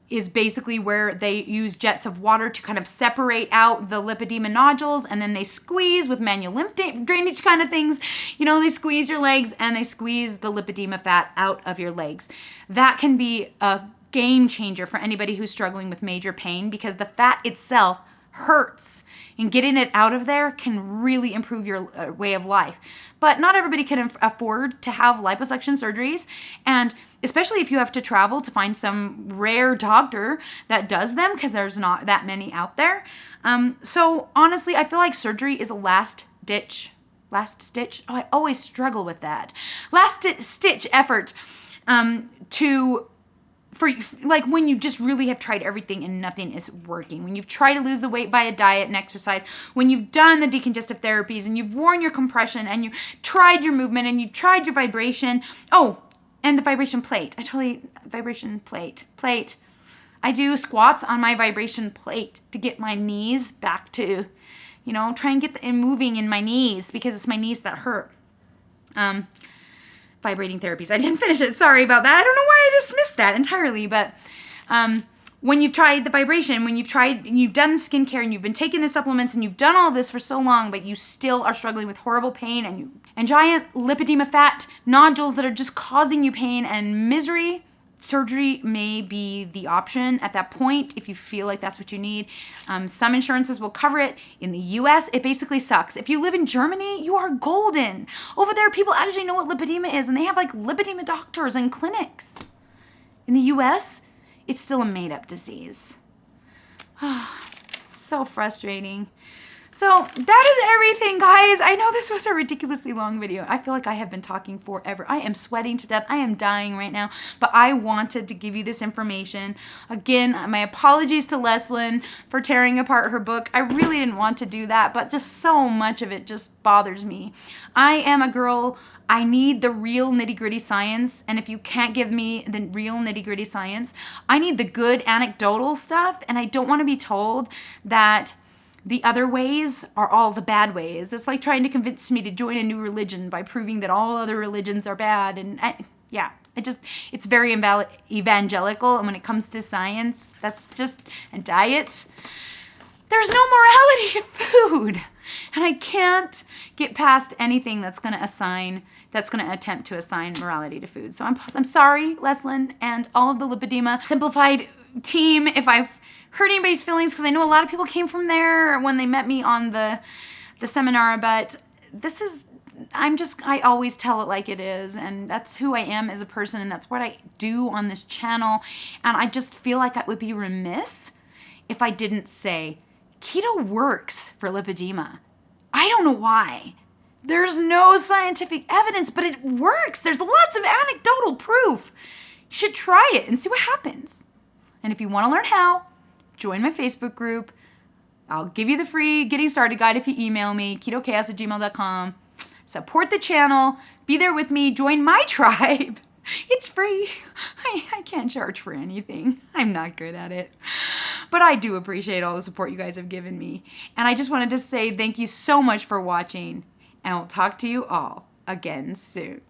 is basically where they use jets of water to kind of separate out the lipedema nodules, and then they squeeze with manual lymph drainage kind of things. You know, they squeeze your legs and they squeeze the lipedema fat out of your legs. That can be a game changer for anybody who's struggling with major pain, because the fat itself hurts, and getting it out of there can really improve your way of life. But not everybody can afford to have liposuction surgeries, and especially if you have to travel to find some rare doctor that does them, because there's not that many out there. So honestly, I feel like surgery is a last stitch. Oh, I always struggle with that. Last stitch effort for like when you just really have tried everything and nothing is working. When you've tried to lose the weight by a diet and exercise, when you've done the decongestive therapies and you've worn your compression and you tried your movement and you tried your vibration. Oh, and the vibration plate. Vibration plate. I do squats on my vibration plate to get my knees back to, you know, try and get moving in my knees, because it's my knees that hurt. Vibrating therapies. I didn't finish it. Sorry about that. I don't know why I just missed that entirely. But when you've tried the vibration, when you've done skincare and you've been taking the supplements and you've done all this for so long, but you still are struggling with horrible pain and giant lipedema fat nodules that are just causing you pain and misery, surgery may be the option at that point if you feel like that's what you need. Some insurances will cover it. In the US, it basically sucks. If you live in Germany, you are golden. Over there, people actually know what lipedema is, and they have like lipedema doctors and clinics. In the US, it's still a made-up disease. So frustrating. So that is everything, guys. I know this was a ridiculously long video. I feel like I have been talking forever. I am sweating to death. I am dying right now, but I wanted to give you this information. Again, my apologies to Leslyn for tearing apart her book. I really didn't want to do that, but just so much of it just bothers me. I am a girl. I need the real nitty-gritty science, and if you can't give me the real nitty-gritty science, I need the good anecdotal stuff, and I don't want to be told that the other ways are all the bad ways. It's like trying to convince me to join a new religion by proving that all other religions are bad. And it's very evangelical. And when it comes to science, and diet, there's no morality to food. And I can't get past anything that's going to attempt to assign morality to food. So I'm sorry, Leslyn, and all of the Lipedema Simplified team, if I've hurt anybody's feelings, because I know a lot of people came from there when they met me on the seminar, but I always tell it like it is, and that's who I am as a person, and that's what I do on this channel, and I just feel like I would be remiss if I didn't say keto works for lipedema. I don't know why. There's no scientific evidence, but it works. There's lots of anecdotal proof. You should try it and see what happens. And if you want to learn how, join my Facebook group. I'll give you the free Getting Started guide if you email me, ketochaos@gmail.com. Support the channel. Be there with me. Join my tribe. It's free. I can't charge for anything. I'm not good at it. But I do appreciate all the support you guys have given me. And I just wanted to say thank you so much for watching. And I'll talk to you all again soon.